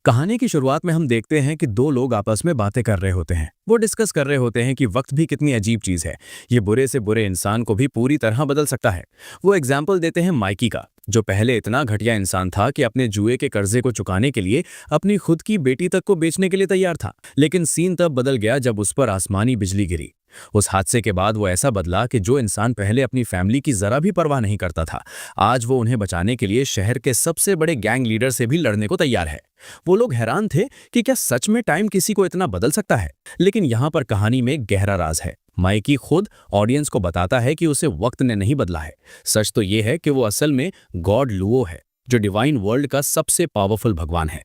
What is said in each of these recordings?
कहानी की शुरुआत में हम देखते हैं कि दो लोग आपस में बातें कर रहे होते हैं। वो डिस्कस कर रहे होते हैं कि वक्त भी कितनी अजीब चीज है। ये बुरे से बुरे इंसान को भी पूरी तरह बदल सकता है। वो एग्जाम्पल देते हैं माइकी का, जो पहले इतना घटिया इंसान था कि अपने जुए के कर्जे को चुकाने के लिए अपनी खुद की बेटी तक को बेचने के लिए तैयार था। लेकिन सीन तब बदल गया जब उस पर आसमानी बिजली गिरी। उस हादसे के बाद वो ऐसा बदला कि जो इंसान पहले अपनी फैमिली की जरा भी परवाह नहीं करता था, आज वो उन्हें बचाने के लिए शहर के सबसे बड़े गैंग लीडर से भी लड़ने को तैयार है। वो लोग हैरान थे कि क्या सच में टाइम किसी को इतना बदल सकता है। लेकिन यहाँ पर कहानी में एक गहरा राज है। माइकी खुद ऑडियंस को बताता है कि उसे वक्त ने नहीं बदला है। सच तो ये है कि वो असल में गॉड लुओ है, जो डिवाइन वर्ल्ड का सबसे पावरफुल भगवान है।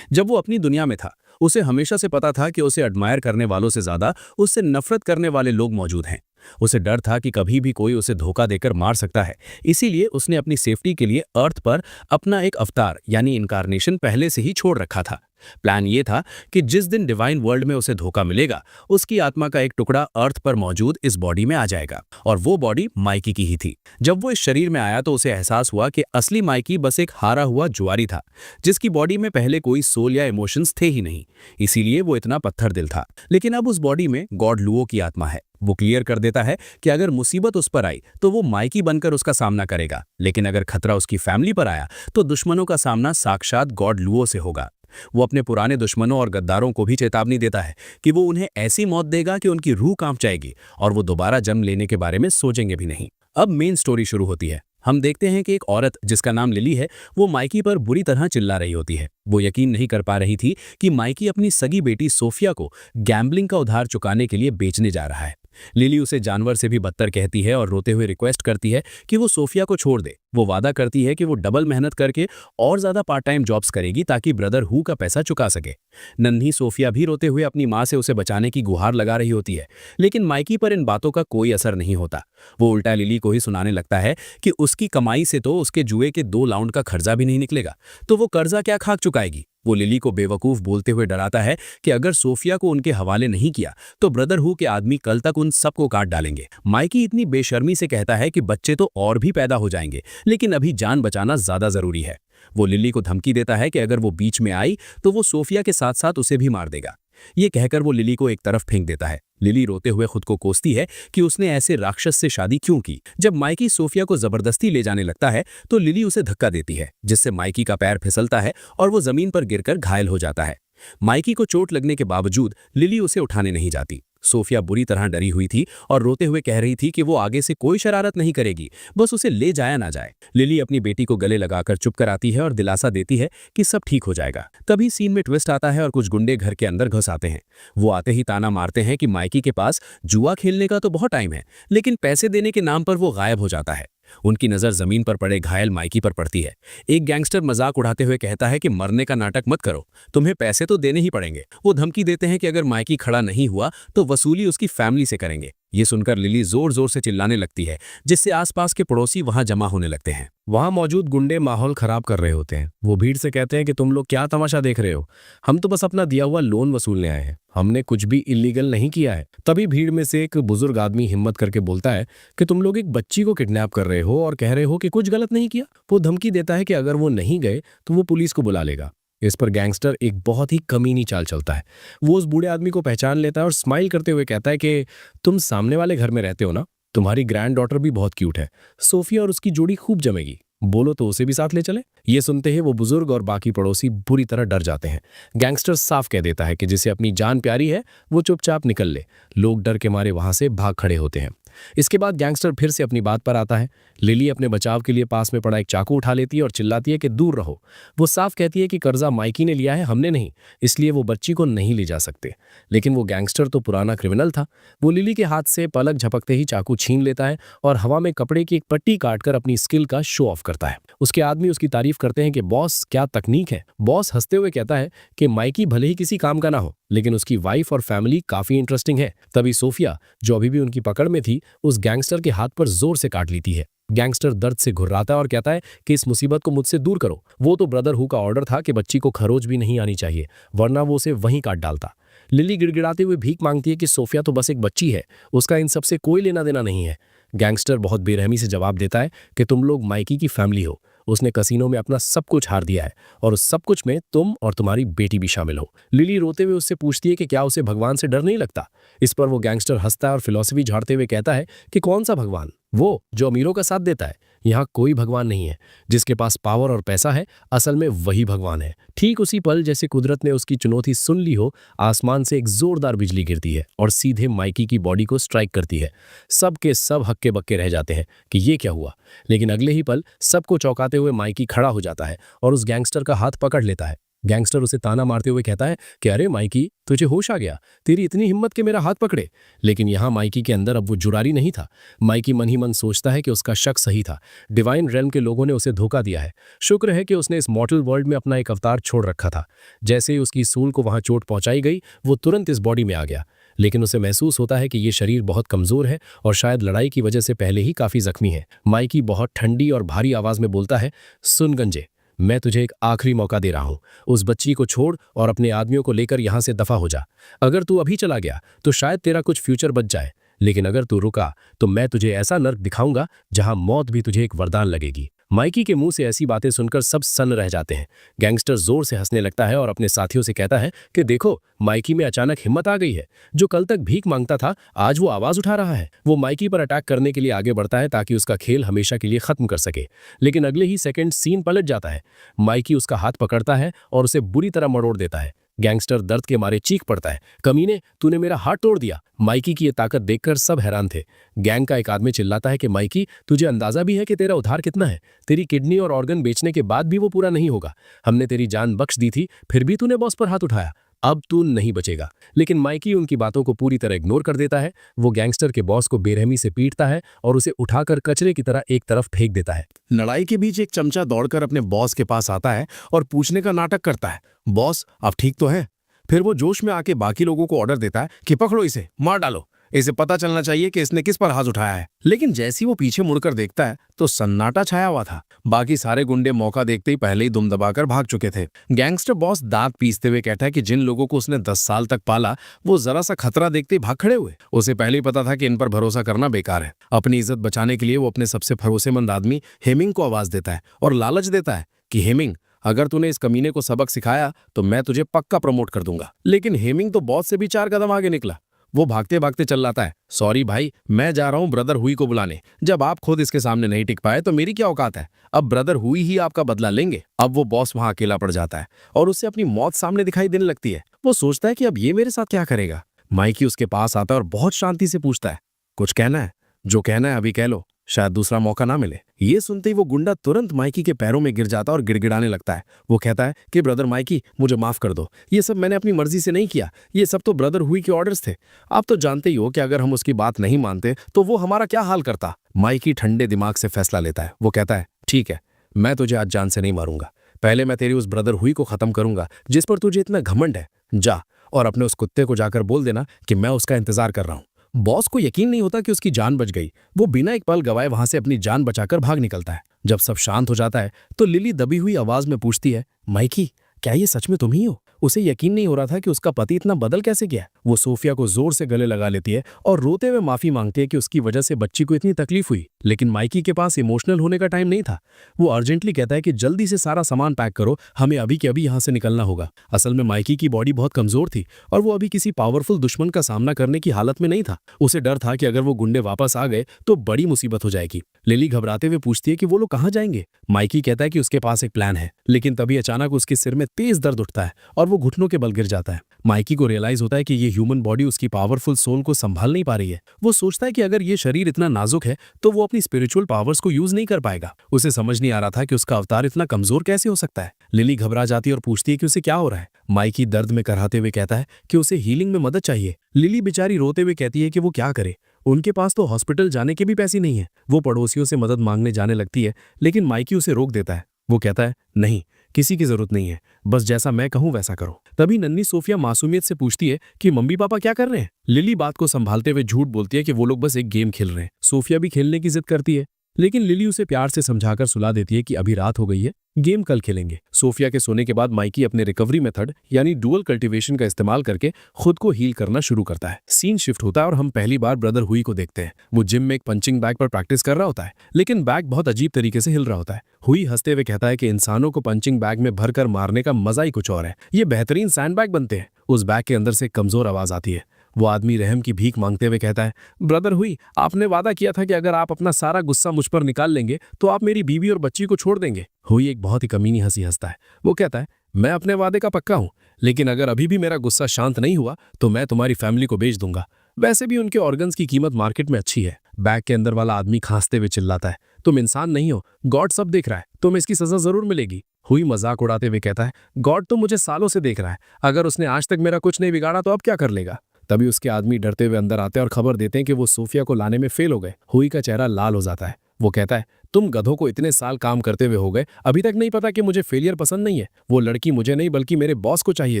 जब वो अपनी दुनिया में था, उसे हमेशा से पता था कि उसे एडमायर करने वालों से ज्यादा उससे नफरत करने वाले लोग मौजूद हैं। उसे डर था कि कभी भी कोई उसे धोखा देकर मार सकता है। इसीलिए उसने अपनी सेफ्टी के लिए अर्थ पर अपना एक अवतार यानी इनकारनेशन पहले से ही छोड़ रखा था। प्लान ये था कि जिस दिन डिवाइन वर्ल्ड में उसे धोखा मिलेगा, उसकी आत्मा का एक टुकड़ा अर्थ पर मौजूद इस बॉडी में आ जाएगा, और वो बॉडी माइकी की ही थी। जब वो इस शरीर में आया तो उसे एहसास हुआ कि असली माइकी बस एक हारा हुआ जुआरी था, जिसकी बॉडी में पहले कोई सोल या इमोशंस थे ही नहीं। इसीलिए वो इतना पत्थर दिल था। लेकिन अब उस बॉडी में गॉड लुओ की आत्मा है। वो क्लियर कर देता है कि अगर मुसीबत उस पर आई तो वो माइकी बनकर उसका सामना करेगा, लेकिन अगर खतरा उसकी फैमिली पर आया तो दुश्मनों का सामना साक्षात गॉड लुओ से होगा। वो अपने पुराने दुश्मनों और गद्दारों को भी चेतावनी देता है कि वो उन्हें ऐसी मौत देगा कि उनकी रूह कांप जाएगी और वो दोबारा जन्म लेने के बारे में सोचेंगे भी नहीं। अब मेन स्टोरी शुरू होती है। हम देखते हैं कि एक औरत जिसका नाम लिली है, वो माइकी पर बुरी तरह चिल्ला रही होती है। वो यकीन नहीं कर पा रही थी कि माइकी अपनी सगी बेटी सोफिया को गैम्बलिंग का उधार चुकाने के लिए बेचने जा रहा है। लिली उसे जानवर से भी बदतर कहती है और रोते हुए रिक्वेस्ट करती है कि वो सोफिया को छोड़ दे। वो वादा करती है कि वो डबल मेहनत करके और ज्यादा पार्ट टाइम जॉब्स करेगी ताकि ब्रदर हु का पैसा चुका सके। नन्ही सोफिया भी रोते हुए अपनी माँ से उसे बचाने की गुहार लगा रही होती है, लेकिन माइकी पर इन बातों का कोई असर नहीं होता। वो उल्टा लिली को ही सुनाने लगता है कि उसकी कमाई से तो उसके जुए के 2 राउंड का खर्चा भी नहीं निकलेगा, तो वो कर्जा क्या खाक चुकाएगी। वो लिली को बेवकूफ बोलते हुए डराता है कि अगर सोफिया को उनके हवाले नहीं किया तो ब्रदर हु के आदमी कल तक उन सबको काट डालेंगे। माइकी इतनी बेशर्मी से कहता है कि बच्चे तो और भी पैदा हो जाएंगे, लेकिन अभी जान बचाना ज्यादा जरूरी है। वो लिली को धमकी देता है कि अगर वो बीच में आई तो वो सोफिया के साथ साथ उसे भी मार देगा। ये कहकर वो लिली को एक तरफ फेंक देता है। लिली रोते हुए खुद को कोसती है कि उसने ऐसे राक्षस से शादी क्यों की। जब माइकी सोफिया को जबरदस्ती ले जाने लगता है तो लिली उसे धक्का देती है, जिससे माइकी का पैर फिसलता है और वो जमीन पर गिरकर घायल हो जाता है। माइकी को चोट लगने के बावजूद लिली उसे उठाने नहीं जाती। सोफिया बुरी तरह डरी हुई थी और रोते हुए कह रही थी कि वो आगे से कोई शरारत नहीं करेगी, बस उसे ले जाया ना जाए। लिली अपनी बेटी को गले लगाकर चुप कराती है और दिलासा देती है कि सब ठीक हो जाएगा। तभी सीन में ट्विस्ट आता है और कुछ गुंडे घर के अंदर घुस आते हैं। वो आते ही ताना मारते हैं कि माइकी के पास जुआ खेलने का तो बहुत टाइम है, लेकिन पैसे देने के नाम पर वो गायब हो जाता है। उनकी नजर जमीन पर पड़े घायल माइकी पर पड़ती है। एक गैंगस्टर मजाक उड़ाते हुए कहता है कि मरने का नाटक मत करो, तुम्हें पैसे तो देने ही पड़ेंगे। वो धमकी देते हैं कि अगर माइकी खड़ा नहीं हुआ तो वसूली उसकी फैमिली से करेंगे। ये सुनकर लिली जोर जोर से चिल्लाने लगती है, जिससे आसपास के पड़ोसी वहां जमा होने लगते हैं। वहां मौजूद गुंडे माहौल खराब कर रहे होते हैं। वो भीड़ से कहते हैं कि तुम लोग क्या तमाशा देख रहे हो, हम तो बस अपना दिया हुआ लोन वसूलने आए हैं, हमने कुछ भी इलीगल नहीं किया है। तभी भीड़ में से एक बुजुर्ग आदमी हिम्मत करके बोलता है कि तुम लोग एक बच्ची को किडनैप कर रहे हो और कह रहे हो कि कुछ गलत नहीं किया। वो धमकी देता है कि अगर वो नहीं गए तो वो पुलिस को बुला लेगा। इस पर गैंगस्टर एक बहुत ही कमीनी चाल चलता है। वो उस बूढ़े आदमी को पहचान लेता है और स्माइल करते हुए कहता है कि तुम सामने वाले घर में रहते हो ना, तुम्हारी ग्रैंड डॉटर भी बहुत क्यूट है, सोफिया और उसकी जोड़ी खूब जमेगी, बोलो तो उसे भी साथ ले चले। ये सुनते ही वो बुजुर्ग और बाकी पड़ोसी बुरी तरह डर जाते हैं। गैंगस्टर साफ कह देता है कि जिसे अपनी जान प्यारी है वो चुपचाप निकल ले। लोग डर के मारे वहां से भाग खड़े होते हैं। इसके बाद गैंगस्टर फिर से अपनी बात पर आता है। लिली अपने बचाव के लिए पास में पड़ा एक चाकू उठा लेती है और चिल्लाती है कि दूर रहो। वो साफ कहती है कि कर्जा माइकी ने लिया है, हमने नहीं, इसलिए वो बच्ची को नहीं ले जा सकते। लेकिन वो गैंगस्टर तो पुराना क्रिमिनल था। वो लिली के हाथ से पलक झपकते ही चाकू छीन लेता है और हवा में कपड़े की एक पट्टी काटकर अपनी स्किल का शो ऑफ करता है। उसके आदमी उसकी तारीफ करते हैं कि बॉस क्या तकनीक है। बॉस हंसते हुए कहता है कि माइकी भले ही किसी काम का ना हो, लेकिन उसकी वाइफ और फैमिली काफी इंटरेस्टिंग है। तभी सोफिया, जो अभी भी उनकी पकड़ में थी, उस गैंगस्टर के हाथ पर जोर से काट लेती है। गैंगस्टर दर्द से घुर्राता है और कहता है कि इस मुसीबत को मुझसे दूर करो। वो तो ब्रदर हु का ऑर्डर था कि बच्ची को खरोच भी नहीं आनी चाहिए, वरना वो उसे वहीं काट डालता। लिली गिड़गिड़ाते हुए भीख मांगती है कि सोफिया तो बस एक बच्ची है, उसका इन सबसे कोई लेना देना नहीं है। गैंगस्टर बहुत बेरहमी से जवाब देता है कि तुम लोग माइकी की फैमिली हो, उसने कसीनो में अपना सब कुछ हार दिया है और उस सब कुछ में तुम और तुम्हारी बेटी भी शामिल हो। लिली रोते हुए उससे पूछती है कि क्या उसे भगवान से डर नहीं लगता। इस पर वो गैंगस्टर हंसता है और फिलॉसफी झाड़ते हुए कहता है कि कौन सा भगवान, वो जो अमीरों का साथ देता है। यहाँ कोई भगवान नहीं है। जिसके पास पावर और पैसा है असल में वही भगवान है। ठीक उसी पल जैसे कुदरत ने उसकी चुनौती सुन ली हो, आसमान से एक जोरदार बिजली गिरती है और सीधे माइकी की बॉडी को स्ट्राइक करती है। सब के सब हक्के बक्के रह जाते हैं कि ये क्या हुआ, लेकिन अगले ही पल सबको चौंकाते हुए माइकी खड़ा हो जाता है और उस गैंगस्टर का हाथ पकड़ लेता है। गैंगस्टर उसे ताना मारते हुए कहता है कि अरे माइकी, तुझे होश आ गया, तेरी इतनी हिम्मत कि मेरा हाथ पकड़े। लेकिन यहाँ माइकी के अंदर अब वो जुरारी नहीं था। माइकी मन ही मन सोचता है कि उसका शक सही था। डिवाइन रेल्म के लोगों ने उसे धोखा दिया है। शुक्र है कि उसने इस मॉर्टल वर्ल्ड में अपना एक अवतार छोड़ रखा था। जैसे ही उसकी सूल को वहां चोट पहुंचाई गई, वो तुरंत इस बॉडी में आ गया। लेकिन उसे महसूस होता है कि ये शरीर बहुत कमजोर है और शायद लड़ाई की वजह से पहले ही काफी जख्मी है। माइकी बहुत ठंडी और भारी आवाज में बोलता है, सुन गंजे, मैं तुझे एक आखिरी मौका दे रहा हूं। उस बच्ची को छोड़ और अपने आदमियों को लेकर यहां से दफा हो जा। अगर तू अभी चला गया तो शायद तेरा कुछ फ्यूचर बच जाए, लेकिन अगर तू रुका तो मैं तुझे ऐसा नर्क दिखाऊंगा जहां मौत भी तुझे एक वरदान लगेगी। माइकी के मुंह से ऐसी बातें सुनकर सब सन्न रह जाते हैं। गैंगस्टर जोर से हंसने लगता है और अपने साथियों से कहता है कि देखो, माइकी में अचानक हिम्मत आ गई है। जो कल तक भीख मांगता था, आज वो आवाज उठा रहा है। वो माइकी पर अटैक करने के लिए आगे बढ़ता है ताकि उसका खेल हमेशा के लिए खत्म कर सके। लेकिन अगले ही सेकंड सीन पलट जाता है। माइकी उसका हाथ पकड़ता है और उसे बुरी तरह मरोड़ देता है। गैंगस्टर दर्द के मारे चीख पड़ता है, कमीने, तूने मेरा हाथ तोड़ दिया। माइकी की ये ताकत देखकर सब हैरान थे। गैंग का एक आदमी चिल्लाता है कि माइकी, तुझे अंदाजा भी है कि तेरा उधार कितना है? तेरी किडनी और ऑर्गन बेचने के बाद भी वो पूरा नहीं होगा। हमने तेरी जान बख्श दी थी, फिर भी तूने बॉस पर हाथ उठाया। अब तू नहीं बचेगा। लेकिन माइकी उनकी बातों को पूरी तरह इग्नोर कर देता है। वो गैंगस्टर के बॉस को बेरहमी से पीटता है और उसे उठाकर कचरे की तरह एक तरफ फेंक देता है। लड़ाई के बीच एक चमचा दौड़कर अपने बॉस के पास आता है और पूछने का नाटक करता है, बॉस आप ठीक तो हैं? फिर वो जोश में आके बाकी लोगों को ऑर्डर देता है कि पकड़ो इसे, मार डालो, इसे पता चलना चाहिए कि इसने किस पर हाथ उठाया है। लेकिन जैसे ही वो पीछे मुड़कर देखता है तो सन्नाटा छाया हुआ था। बाकी सारे गुंडे मौका देखते ही पहले ही दुम दबाकर भाग चुके थे। गैंगस्टर बॉस दांत पीसते हुए कहता है कि जिन लोगों को उसने 10 साल तक पाला, वो जरा सा खतरा देखते ही भाग खड़े हुए। उसे पहले ही पता था कि इन पर भरोसा करना बेकार है। अपनी इज्जत बचाने के लिए वो अपने सबसे भरोसेमंद आदमी हेमिंग को आवाज देता है और लालच देता है कि हेमिंग, अगर तूने इस कमीने को सबक सिखाया तो मैं तुझे पक्का प्रमोट कर दूंगा। लेकिन हेमिंग तो बॉस से भी 4 कदम आगे निकला। वो भागते भागते चलाता है, सॉरी भाई, मैं जा रहा हूं ब्रदर हुई को बुलाने। जब आप खुद इसके सामने नहीं टिक पाए तो मेरी क्या औकात है? अब ब्रदर हुई ही आपका बदला लेंगे। अब वो बॉस वहां अकेला पड़ जाता है और उसे अपनी मौत सामने दिखाई देने लगती है। वो सोचता है कि अब ये मेरे साथ क्या करेगा। माइकी उसके पास आता है और बहुत शांति से पूछता है, कुछ कहना है? जो कहना है अभी कह लो, शायद दूसरा मौका ना मिले। ये सुनते ही वो गुंडा तुरंत माइकी के पैरों में गिर जाता और गिड़गिड़ाने लगता है। वो कहता है कि ब्रदर माइकी, मुझे माफ कर दो, ये सब मैंने अपनी मर्जी से नहीं किया, ये सब तो ब्रदर हुई के ऑर्डर्स थे। आप तो जानते ही हो कि अगर हम उसकी बात नहीं मानते तो वो हमारा क्या हाल करता। माइकी ठंडे दिमाग से फैसला लेता है। वो कहता है, ठीक है, मैं तुझे आज जान से नहीं मारूंगा। पहले मैं तेरी उस ब्रदर हुई को खत्म करूंगा जिस पर तुझे इतना घमंड है। जा और अपने उस कुत्ते को जाकर बोल देना कि मैं उसका इंतजार कर रहा हूं। बॉस को यकीन नहीं होता कि उसकी जान बच गई। वो बिना एक पल गवाए वहां से अपनी जान बचाकर भाग निकलता है। जब सब शांत हो जाता है तो लिली दबी हुई आवाज में पूछती है, माइकी, क्या ये सच में तुम ही हो? उसे यकीन नहीं हो रहा था कि उसका पति इतना बदल कैसे गया। वो सोफिया को जोर से गले लगा लेती है और रोते हुए माफी मांगती है कि उसकी वजह से बच्ची को इतनी तकलीफ हुई। लेकिन माइकी के पास इमोशनल होने का टाइम नहीं था। वो अर्जेंटली कहता है कि जल्दी से सारा सामान पैक करो, हमें अभी के अभी यहाँ से निकलना होगा। असल में माइकी की बॉडी बहुत कमजोर थी और वो अभी किसी पावरफुल दुश्मन का सामना करने की हालत में नहीं था। उसे डर था कि अगर वो गुंडे वापस आ गए तो बड़ी मुसीबत हो जाएगी। लिली घबराते हुए पूछती है कि वो लोग कहाँ जाएंगे। माइकी कहता है कि उसके पास एक प्लान है। लेकिन तभी अचानक उसके सिर में तेज दर्द उठता है और वो घुटनों के बल गिर जाता है। माइकी को रियलाइज होता है कि ये ह्यूमन बॉडी उसकी पावरफुल सोल को संभाल नहीं पा रही है। वो सोचता है कि अगर ये शरीर इतना नाजुक है तो वो अपनी स्पिरिचुअल पावर्स को यूज नहीं कर पाएगा। उसे समझ नहीं आ रहा था कि उसका अवतार इतना कमजोर कैसे हो सकता है। लिली घबरा जाती है और पूछती है कि उसे क्या हो रहा है। माइकी दर्द में कराहते हुए कहता है कि उसे हीलिंग में मदद चाहिए। लिली बेचारी रोते हुए कहती है कि वो क्या करे, उनके पास तो हॉस्पिटल जाने के भी पैसे नहीं है। वो पड़ोसियों से मदद मांगने जाने लगती है, लेकिन माइकी उसे रोक देता है। वो कहता है, नहीं, किसी की जरूरत नहीं है, बस जैसा मैं कहूं वैसा करो। तभी नन्ही सोफिया मासूमियत से पूछती है कि मम्मी पापा क्या कर रहे हैं। लिली बात को संभालते हुए झूठ बोलती है कि वो लोग बस एक गेम खेल रहे हैं। सोफिया भी खेलने की जिद करती है, लेकिन लिली उसे प्यार से समझाकर सुला देती है कि अभी रात हो गई है, गेम कल खेलेंगे। सोफिया के सोने के बाद माइकी अपने रिकवरी मेथड यानी डुअल कल्टीवेशन का इस्तेमाल करके खुद को हील करना शुरू करता है। सीन शिफ्ट होता है और हम पहली बार ब्रदर हुई को देखते हैं। वो जिम में एक पंचिंग बैग पर प्रैक्टिस कर रहा होता है, लेकिन बैग बहुत अजीब तरीके से हिल रहा होता है। हुई हंसते हुए कहता है कि इंसानों को पंचिंग बैग में भरकर मारने का मजा ही कुछ और है। ये बेहतरीन सैंड बैग बनते हैं। उस बैग के अंदर से एक कमजोर आवाज आती है। वो आदमी रहम की भीख मांगते हुए कहता है, ब्रदर हुई, आपने वादा किया था कि अगर आप अपना सारा गुस्सा मुझ पर निकाल लेंगे तो आप मेरी बीवी और बच्ची को छोड़ देंगे। हुई एक बहुत ही कमीनी हंसी हंसता है। वो कहता है, मैं अपने वादे का पक्का हूं, लेकिन अगर अभी भी मेरा गुस्सा शांत नहीं हुआ तो मैं तुम्हारी फैमिली को बेच दूंगा। वैसे भी उनके ऑर्गन्स की कीमत मार्केट में अच्छी है। बैग के अंदर वाला आदमी खांसते हुए चिल्लाता है, तुम इंसान नहीं हो, गॉड सब देख रहा है, तुम्हें इसकी सजा जरूर मिलेगी। हुई मजाक उड़ाते हुए कहता है, गॉड तो मुझे सालों से देख रहा है, अगर उसने आज तक मेरा कुछ नहीं बिगाड़ा तो अब क्या कर लेगा। तभी उसके आदमी डरते हुए अंदर आते हैं और खबर देते हैं कि वो सोफिया को लाने में फेल हो गए। हुई का चेहरा लाल हो जाता है। वो कहता है, तुम गधों को इतने साल काम करते हुए हो गए, अभी तक नहीं पता कि मुझे फेलियर पसंद नहीं है। वो लड़की मुझे नहीं बल्कि मेरे बॉस को चाहिए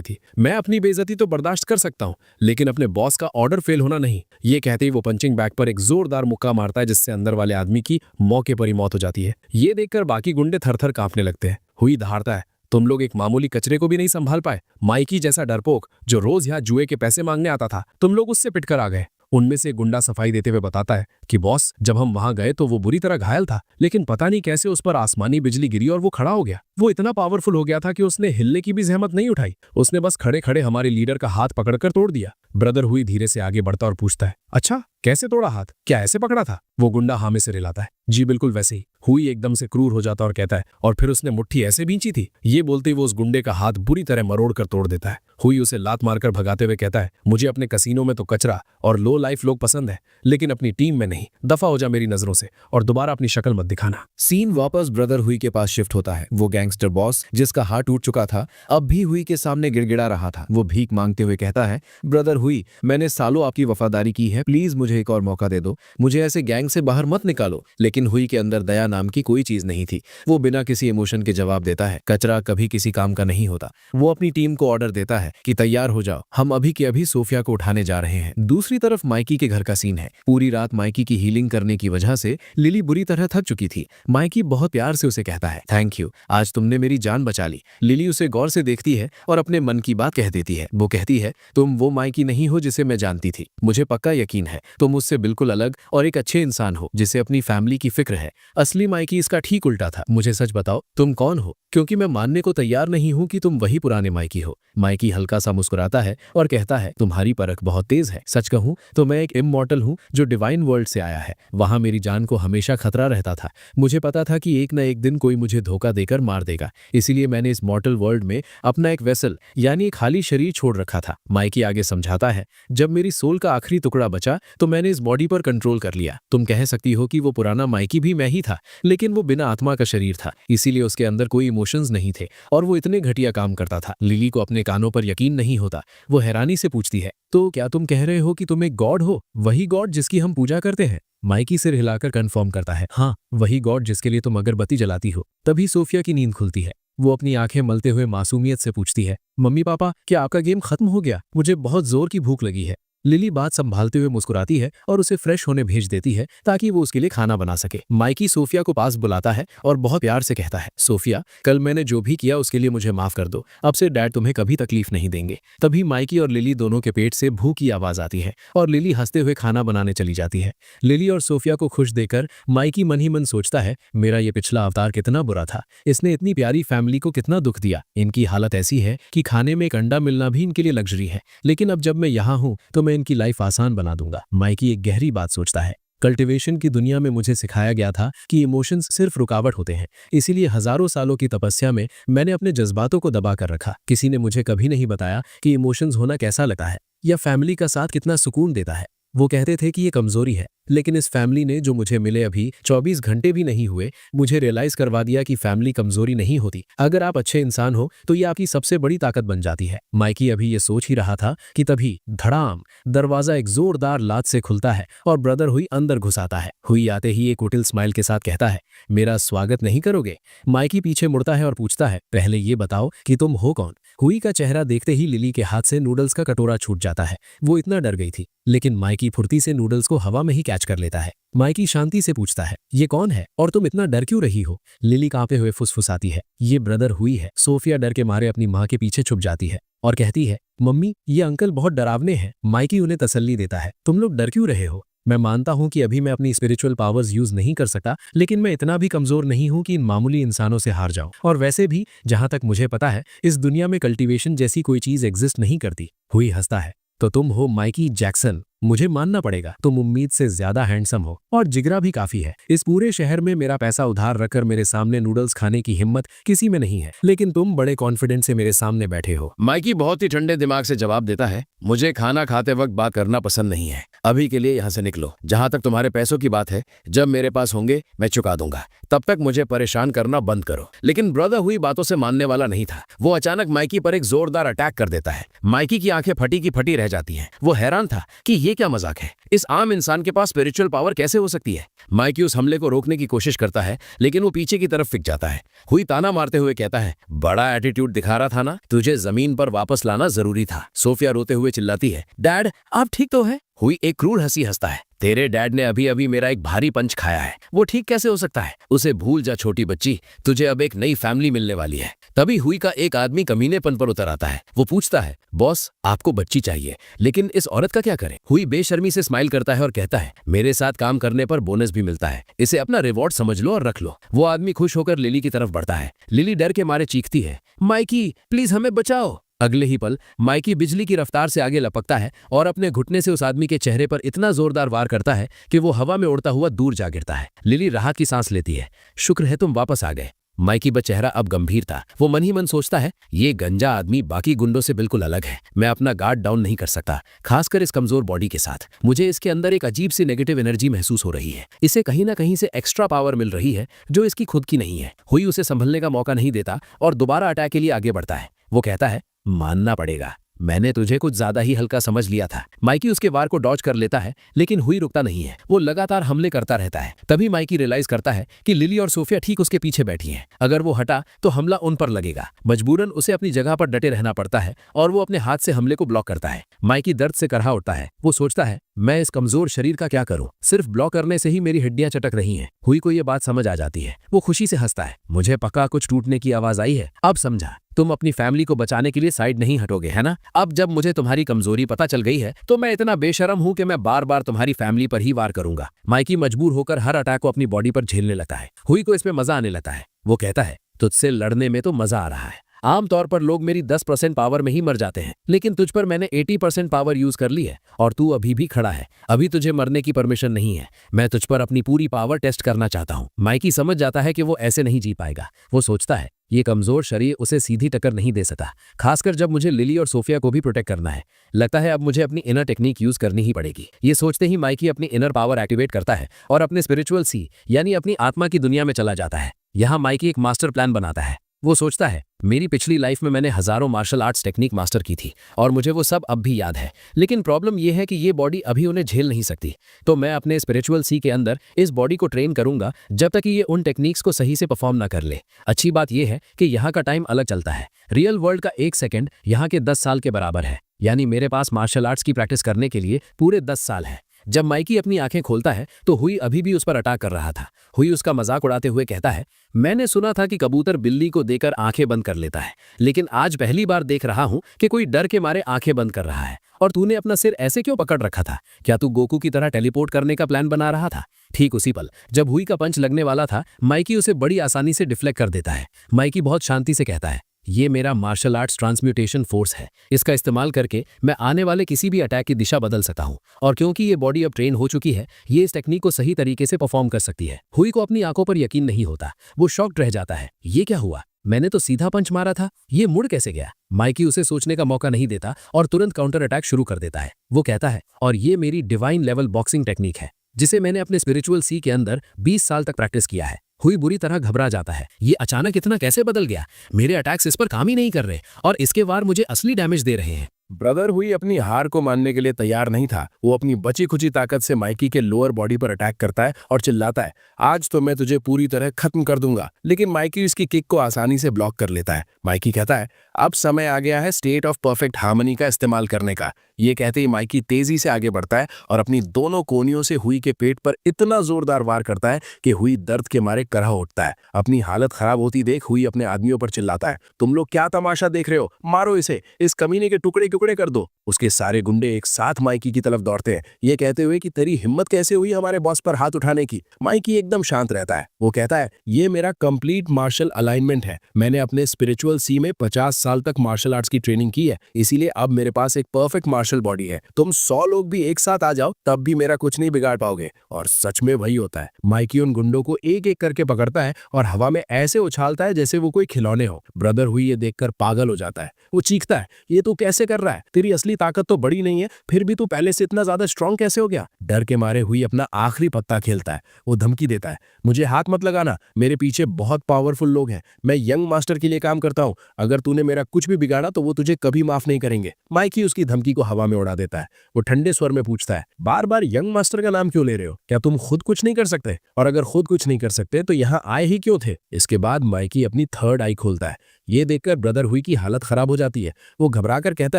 थी। मैं अपनी बेइज्जती तो बर्दाश्त कर सकता हूँ, लेकिन अपने बॉस का ऑर्डर फेल होना नहीं। ये कहते ही वो पंचिंग बैग पर एक जोरदार मुक्का मारता है, जिससे अंदर वाले आदमी की मौके पर ही मौत हो जाती है। ये देखकर बाकी गुंडे थर-थर कांपने लगते हैं। हुई दहाड़ता है, तुम लोग एक मामूली कचरे को भी नहीं संभाल पाए। माइकी जैसा डरपोक जो रोज यहाँ जुए के पैसे मांगने आता था, तुम लोग उससे पिटकर आ गए। उनमें से एक गुंडा सफाई देते हुए बताता है कि बॉस, जब हम वहां गए तो वो बुरी तरह घायल था, लेकिन पता नहीं कैसे उस पर आसमानी बिजली गिरी और वो खड़ा हो गया। वो इतना पावरफुल हो गया था कि उसने हिलने की भी जहमत नहीं उठाई। उसने बस खड़े खड़े हमारे लीडर का हाथ पकड़कर तोड़ दिया। ब्रदर हुई धीरे से आगे बढ़ता और पूछता है, अच्छा कैसे तोड़ा हाथ, क्या ऐसे पकड़ा था? वो गुंडा हाँ में सिर हिलाता है, जी बिल्कुल वैसे ही। हुई एकदम से क्रूर हो जाता और कहता है, और फिर उसने मुट्ठी ऐसे भींची थी। ये बोलते ही वो उस गुंडे का हाथ बुरी तरह मरोड़ कर तोड़ देता है। हुई उसे लात मारकर भगाते हुए कहता है, मुझे अपने कसीनों में तो कचरा और लो लाइफ लोग पसंद है, लेकिन अपनी टीम में नहीं। दफा हो जा मेरी नजरों से और दोबारा अपनी शक्ल मत दिखाना। सीन वापस ब्रदर हुई के पास शिफ्ट होता है। वो गैंगस्टर बॉस जिसका हाथ टूट चुका था अब भी हुई के सामने गिड़गिड़ा रहा था। वो भीख मांगते हुए कहता है, ब्रदर हुई, मैंने सालों आपकी वफादारी की है, प्लीज मुझे एक और मौका दे दो, मुझे ऐसे गैंग से बाहर मत निकालो। लेकिन हुई के अंदर दया नाम की कोई चीज नहीं थी। वो बिना किसी इमोशन के जवाब देता है, कचरा कभी किसी काम का नहीं होता। वो अपनी टीम को ऑर्डर देता है कि तैयार हो जाओ, हम अभी के अभी सोफिया को उठाने जा रहे हैं। दूसरी तरफ माइकी के घर का सीन है। पूरी रात माइकी की हीलिंग करने की वजह से लिली बुरी तरह थक चुकी थी। माइकी बहुत प्यार से उसे कहता है, थैंक यू, आज तुमने मेरी जान बचा ली। लिली उसे गौर से देखती है और अपने मन की बात कह देती है। वो कहती है, तुम वो माइकी नहीं हो जिसे मैं जानती थी। मुझे पक्का यकीन है तुम मुझसे बिल्कुल अलग और एक अच्छे इंसान हो जिसे अपनी फैमिली की फिक्र है। असली माइकी इसका ठीक उल्टा था। मुझे सच बताओ, तुम कौन हो, क्योंकि मैं मानने को तैयार नहीं हूं कि तुम वही पुराने माइकी हो। माइकी हल्का सा मुस्कुराता है और कहता है, तुम्हारी परख बहुत तेज है। सच कहूं तो मैं एक इमॉर्टल हूं जो डिवाइन वर्ल्ड से आया है। वहां मेरी जान को हमेशा खतरा रहता था। मुझे पता था कि एक न एक दिन कोई मुझे धोखा देकर मार देगा, इसीलिए मैंने इस मॉर्टल वर्ल्ड में अपना एक वेसल यानी एक खाली शरीर छोड़ रखा था। माइकी आगे समझाता है, जब मेरी सोल का आखिरी टुकड़ा बचा तो मैंने इस बॉडी पर कंट्रोल कर लिया। तुम कह सकती हो कि वो पुराना माइकी भी मैं ही था, लेकिन वो बिना आत्मा का शरीर था, इसीलिए उसके अंदर कोई इमोशंस नहीं थे और वो इतने घटिया काम करता था। लिली को अपने कानों पर यकीन नहीं होता। वो हैरानी से पूछती है, तो क्या तुम कह रहे हो कि तुम एक गॉड हो, वही गॉड जिसकी हम पूजा करते हैं? माइकी सिर हिलाकर कंफर्म करता है, हाँ वही गॉड जिसके लिए तुम अगरबत्ती जलाती हो। तभी सोफिया की नींद खुलती है। वो अपनी आंखें मलते हुए मासूमियत से पूछती है, मम्मी पापा क्या आपका गेम खत्म हो गया? मुझे बहुत जोर की भूख लगी है। लिली बात संभालते हुए मुस्कुराती है और उसे फ्रेश होने भेज देती है ताकि वो उसके लिए खाना बना सके। माइकी सोफिया को पास बुलाता है और बहुत प्यार से कहता है, सोफिया कल मैंने जो भी किया उसके लिए मुझे माफ कर दो, अब से डैड तुम्हें कभी तकलीफ नहीं देंगे। तभी माइकी और लिली दोनों के पेट से भूख की आवाज आती है और लिली हंसते हुए खाना बनाने चली जाती है। लिली और सोफिया को खुश देकर माइकी मन ही मन सोचता है, मेरा ये पिछला अवतार कितना बुरा था, इसने इतनी प्यारी फैमिली को कितना दुख दिया। इनकी हालत ऐसी है कि खाने में एक अंडा मिलना भी इनके लिए लग्जरी है, लेकिन अब जब मैं यहाँ हूँ तो मैं इनकी लाइफ आसान बना दूंगा। माइकी एक गहरी बात सोचता है, कल्टीवेशन की दुनिया में मुझे सिखाया गया था कि इमोशंस सिर्फ रुकावट होते हैं, इसीलिए हजारों सालों की तपस्या में मैंने अपने जज्बातों को दबा कर रखा। किसी ने मुझे कभी नहीं बताया कि इमोशंस होना कैसा लगता है या फैमिली का साथ कितना सुकून देता है। वो कहते थे कि ये कमजोरी है, लेकिन इस फैमिली ने जो मुझे मिले अभी 24 घंटे भी नहीं हुए मुझे रियलाइज करवा दिया कि फैमिली कमजोरी नहीं होती। अगर आप अच्छे इंसान हो तो ये आपकी सबसे बड़ी ताकत बन जाती है। माइकी अभी ये सोच ही रहा था कि तभी धड़ाम दरवाजा एक जोरदार लात से खुलता है और ब्रदर हुई अंदर घुस आता है। हुई आते ही एक कुटिल स्माइल के साथ कहता है, मेरा स्वागत नहीं करोगे? माइकी पीछे मुड़ता है और पूछता है, पहले ये बताओ कि तुम हो कौन? हुई का चेहरा देखते ही लिली के हाथ से नूडल्स का कटोरा छूट जाता है। वो इतना डर गई थी, लेकिन माइकी फुर्ती से नूडल्स को हवा में ही कैच कर लेता है। माइकी शांति से पूछता है, ये कौन है और तुम इतना डर क्यों रही हो? लिली कांपे हुए फुसफुसाती है, ये ब्रदर हुई है। सोफिया डर के मारे अपनी माँ के पीछे छुप जाती है और कहती है, मम्मी ये अंकल बहुत डरावने हैं। माइकी उन्हें तसल्ली देता है, तुम लोग डर क्यों रहे हो? मैं मानता हूं कि अभी मैं अपनी स्पिरिचुअल पावर्स यूज नहीं कर सकता, लेकिन मैं इतना भी कमजोर नहीं हूं कि इन मामूली इंसानों से हार जाऊं। और वैसे भी जहां तक मुझे पता है इस दुनिया में कल्टीवेशन जैसी कोई चीज एग्जिस्ट नहीं करती। हुई हंसता है, तो तुम हो माइकी जैक्सन, मुझे मानना पड़ेगा तुम उम्मीद से ज्यादा हैंडसम हो और जिगरा भी काफी है। इस पूरे शहर में मेरा पैसा उधार रखकर मेरे सामने नूडल्स खाने की हिम्मत किसी में नहीं है, लेकिन तुम बड़े कॉन्फिडेंस से मेरे सामने बैठे हो। माइकी बहुत ही ठंडे दिमाग से जवाब देता है, मुझे खाना खाते वक्त बात करना पसंद नहीं है। अभी के लिए यहाँ से निकलो। जहां तक तुम्हारे पैसों की बात है, जब मेरे पास होंगे मैं चुका दूंगा, तब तक मुझे परेशान करना बंद करो। लेकिन ब्रदर हुई बातों से मानने वाला नहीं था। वो अचानक माइकी पर एक जोरदार अटैक कर देता है। माइकी की आंखें फटी की फटी रह जाती हैं। वो हैरान था कि ये क्या मजाक है, इस आम इंसान के पास स्पिरिचुअल पावर कैसे हो सकती है। माइकी उस हमले को रोकने की कोशिश करता है, लेकिन वो पीछे की तरफ फिक जाता है। हुई ताना मारते हुए कहता है, बड़ा एटीट्यूड दिखा रहा था ना, तुझे जमीन पर वापस लाना जरूरी था। सोफिया रोते हुए चिल्लाती है, डैड आप ठीक तो है? हुई एक क्रूर हंसी हंसता है, तेरे डैड ने अभी अभी मेरा एक भारी पंच खाया है, वो ठीक कैसे हो सकता है? उसे भूल जा छोटी बच्ची, तुझे अब एक नई फैमिली मिलने वाली है। तभी हुई का एक आदमी कमीनेपन पर उतर आता है। वो पूछता है, बॉस आपको बच्ची चाहिए, लेकिन इस औरत का क्या करें? हुई बेशर्मी से स्माइल करता है और कहता है, मेरे साथ काम करने पर बोनस भी मिलता है, इसे अपना रिवॉर्ड समझ लो और रख लो। वो आदमी खुश होकर लिली की तरफ बढ़ता है। लिली डर के मारे चीखती है, माइकी प्लीज हमें बचाओ। अगले ही पल माइकी बिजली की रफ्तार से आगे लपकता है और अपने घुटने से उस आदमी के चेहरे पर इतना जोरदार वार करता है कि वो हवा में उड़ता हुआ दूर जा गिरता है। लिली राहत की सांस लेती है, शुक्र है तुम वापस आ गए। माइकी का चेहरा अब गंभीर था। वो मन ही मन सोचता है, ये गंजा आदमी बाकी गुंडों से बिल्कुल अलग है। मैं अपना गार्ड डाउन नहीं कर सकता, खासकर इस कमजोर बॉडी के साथ। मुझे इसके अंदर एक अजीब सी नेगेटिव एनर्जी महसूस हो रही है। इसे कहीं ना कहीं से एक्स्ट्रा पावर मिल रही है जो इसकी खुद की नहीं है। हुई उसे संभलने का मौका नहीं देता और दोबारा अटैक के लिए आगे बढ़ता है। वो कहता है, मानना पड़ेगा मैंने तुझे कुछ ज्यादा ही हल्का समझ लिया था। माइकी उसके वार को डॉज कर लेता है, लेकिन हुई रुकता नहीं है। वो लगातार हमले करता रहता है। तभी माइकी रियलाइज करता है कि लिली और सोफिया ठीक उसके पीछे बैठी हैं। अगर वो हटा तो हमला उन पर लगेगा। मजबूरन उसे अपनी जगह पर डटे रहना पड़ता है और वो अपने हाथ से हमले को ब्लॉक करता है। माइकी दर्द से करहा उठता है। वो सोचता है, मैं इस कमजोर शरीर का क्या करूं? सिर्फ ब्लॉक करने से ही मेरी हड्डियां चटक रही हैं। हुई को ये बात समझ आ जाती है। वो खुशी से हंसता है, मुझे पक्का कुछ टूटने की आवाज आई है। अब समझा, तुम अपनी फैमिली को बचाने के लिए साइड नहीं हटोगे, है ना? अब जब मुझे तुम्हारी कमजोरी पता चल गई है तो मैं इतना बेशरम हूं कि मैं बार बार तुम्हारी फैमिली पर ही वार करूंगा। माइकी मजबूर होकर हर अटैक को अपनी बॉडी पर झेलने लगता है। हुई को इसमें मजा आने लगता है। वो कहता है, तुझसे लड़ने में तो मजा आ रहा है। आमतौर पर लोग मेरी 10% पावर में ही मर जाते हैं, लेकिन तुझ पर मैंने 80% पावर यूज कर ली है और तू अभी भी खड़ा है। अभी तुझे मरने की परमिशन नहीं है। मैं तुझ पर अपनी पूरी पावर टेस्ट करना चाहता हूँ। माइकी समझ जाता है कि वो ऐसे नहीं जी पाएगा। वो सोचता है, ये कमजोर शरीर उसे सीधी टक्कर नहीं दे सकता, खासकर जब मुझे लिली और सोफिया को भी प्रोटेक्ट करना है। लगता है अब मुझे अपनी इनर टेक्निक यूज करनी ही पड़ेगी। ये सोचते ही माइकी अपनी इनर पावर एक्टिवेट करता है और अपने स्पिरिचुअल सी यानी अपनी आत्मा की दुनिया में चला जाता है। यहाँ माइकी एक मास्टर प्लान बनाता है। वो सोचता है, मेरी पिछली लाइफ में मैंने हजारों मार्शल आर्ट्स टेक्निक मास्टर की थी और मुझे वो सब अब भी याद है, लेकिन प्रॉब्लम यह है कि ये बॉडी अभी उन्हें झेल नहीं सकती। तो मैं अपने स्पिरिचुअल सी के अंदर इस बॉडी को ट्रेन करूंगा जब तक कि ये उन टेक्निक्स को सही से परफॉर्म ना कर ले। अच्छी बात यह है कि यहाँ का टाइम अलग चलता है। रियल वर्ल्ड का 1 सेकेंड यहाँ के 10 साल के बराबर है, यानी मेरे पास मार्शल आर्ट्स की प्रैक्टिस करने के लिए पूरे 10 साल है। जब माइकी अपनी आंखें खोलता है तो हुई अभी भी उस पर अटैक कर रहा था। हुई उसका मजाक उड़ाते हुए कहता है, मैंने सुना था कि कबूतर बिल्ली को देकर आंखें बंद कर लेता है, लेकिन आज पहली बार देख रहा हूं कि कोई डर के मारे आंखें बंद कर रहा है। और तूने अपना सिर ऐसे क्यों पकड़ रखा था? क्या तू गोकू की तरह टेलीपोर्ट करने का प्लान बना रहा था? ठीक उसी पल जब हुई का पंच लगने वाला था, माइकी उसे बड़ी आसानी से डिफ्लेक्ट कर देता है। माइकी बहुत शांति से कहता है, ये मेरा मार्शल आर्ट्स ट्रांसम्यूटेशन फोर्स है। इसका इस्तेमाल करके मैं आने वाले किसी भी अटैक की दिशा बदल सकता हूँ और क्योंकि ये बॉडी अब ट्रेन हो चुकी है, ये इस टेक्निक को सही तरीके से परफॉर्म कर सकती है। हुई को अपनी आंखों पर यकीन नहीं होता। वो शॉक्ड रह जाता है। ये क्या हुआ? मैंने तो सीधा पंच मारा था, ये मुड़ कैसे गया? माइकी उसे सोचने का मौका नहीं देता और तुरंत काउंटर अटैक शुरू कर देता है। वो कहता है, और ये मेरी डिवाइन लेवल बॉक्सिंग टेक्निक है जिसे मैंने अपने स्पिरिचुअल सी के अंदर 20 साल तक प्रैक्टिस किया है। हुई बुरी तरह घबरा जाता है। ये अचानक इतना कैसे बदल गया? मेरे अटैक्स इस पर काम ही नहीं कर रहे और इसके वार मुझे असली डैमेज दे रहे हैं। ब्रदर हुई अपनी हार को मानने के लिए तैयार नहीं था। वो अपनी बची खुची ताकत से माइकी के लोअर बॉडी पर अटैक करता है और चिल्लाता है, आज तो मैं तुझे पूरी तरह खत्म कर दूंगा। लेकिन माइकी इसकी किक को आसानी से ब्लॉक कर लेता है। माइकी कहता है, अब समय आ गया है स्टेट ऑफ परफेक्ट हार्मनी का इस्तेमाल करने का। ये कहते ही माइकी तेजी से आगे बढ़ता है और अपनी दोनों कोनियों से हुई के पेट पर इतना जोरदार वार करता है कि हुई दर्द के मारे करह उठता है। अपनी हालत खराब होती देख हुई अपने आदमियों पर चिल्लाता है, तुम लोग क्या तमाशा देख रहे हो, मारो इसे, इस कमीने के टुकड़े टुकड़े कर दो। उसके सारे गुंडे एक साथ माइकी की तरफ दौड़ते हैं, ये कहते हुए कि तेरी हिम्मत कैसे हुई हमारे बॉस पर हाथ उठाने की। माइकी एकदम शांत रहता है। वो कहता है, ये मेरा कंप्लीट मार्शल अलाइनमेंट है। मैंने अपने स्पिरिचुअल सी में 50 साल तक मार्शल आर्ट्स की ट्रेनिंग की है, इसीलिए अब मेरे पास एक परफेक्ट मार्शल बॉडी है। तुम 100 लोग भी एक साथ आ जाओ तब भी मेरा कुछ नहीं बिगाड़ पाओगे। और सच में वही होता है। माइकी उन गुंडों को एक एक करके पकड़ता है और हवा में ऐसे उछालता है जैसे वो कोई खिलौने हो। ब्रदर हुई ये देखकर पागल हो जाता है। वो चीखता है, ये तू कैसे कर रहा है, तेरी असली ताकत तो बड़ी नहीं है, फिर भी तू पहले से इतना ज्यादा स्ट्रांग कैसे हो गया। डर के मारे हुई अपना आखिरी पत्ता खेलता है। वो धमकी देता है, मुझे हाथ मत लगाना, मेरे पीछे बहुत पावरफुल लोग हैं, मैं यंग मास्टर के लिए काम करता हूँ, अगर तूने मेरा कुछ भी बिगाड़ा तो वो तुझे कभी माफ नहीं करेंगे। माइकी उसकी धमकी को हवा में उड़ा देता है। वो ठंडे स्वर में पूछता है, बार बार यंग मास्टर का नाम क्यों ले रहे हो, क्या तुम खुद कुछ नहीं कर सकते, और अगर खुद कुछ नहीं कर सकते तो यहाँ आए ही क्यों थे। इसके बाद माइकी अपनी थर्ड आई खोलता है। ये देखकर ब्रदर हुई की हालत खराब हो जाती है। वो घबराकर कहता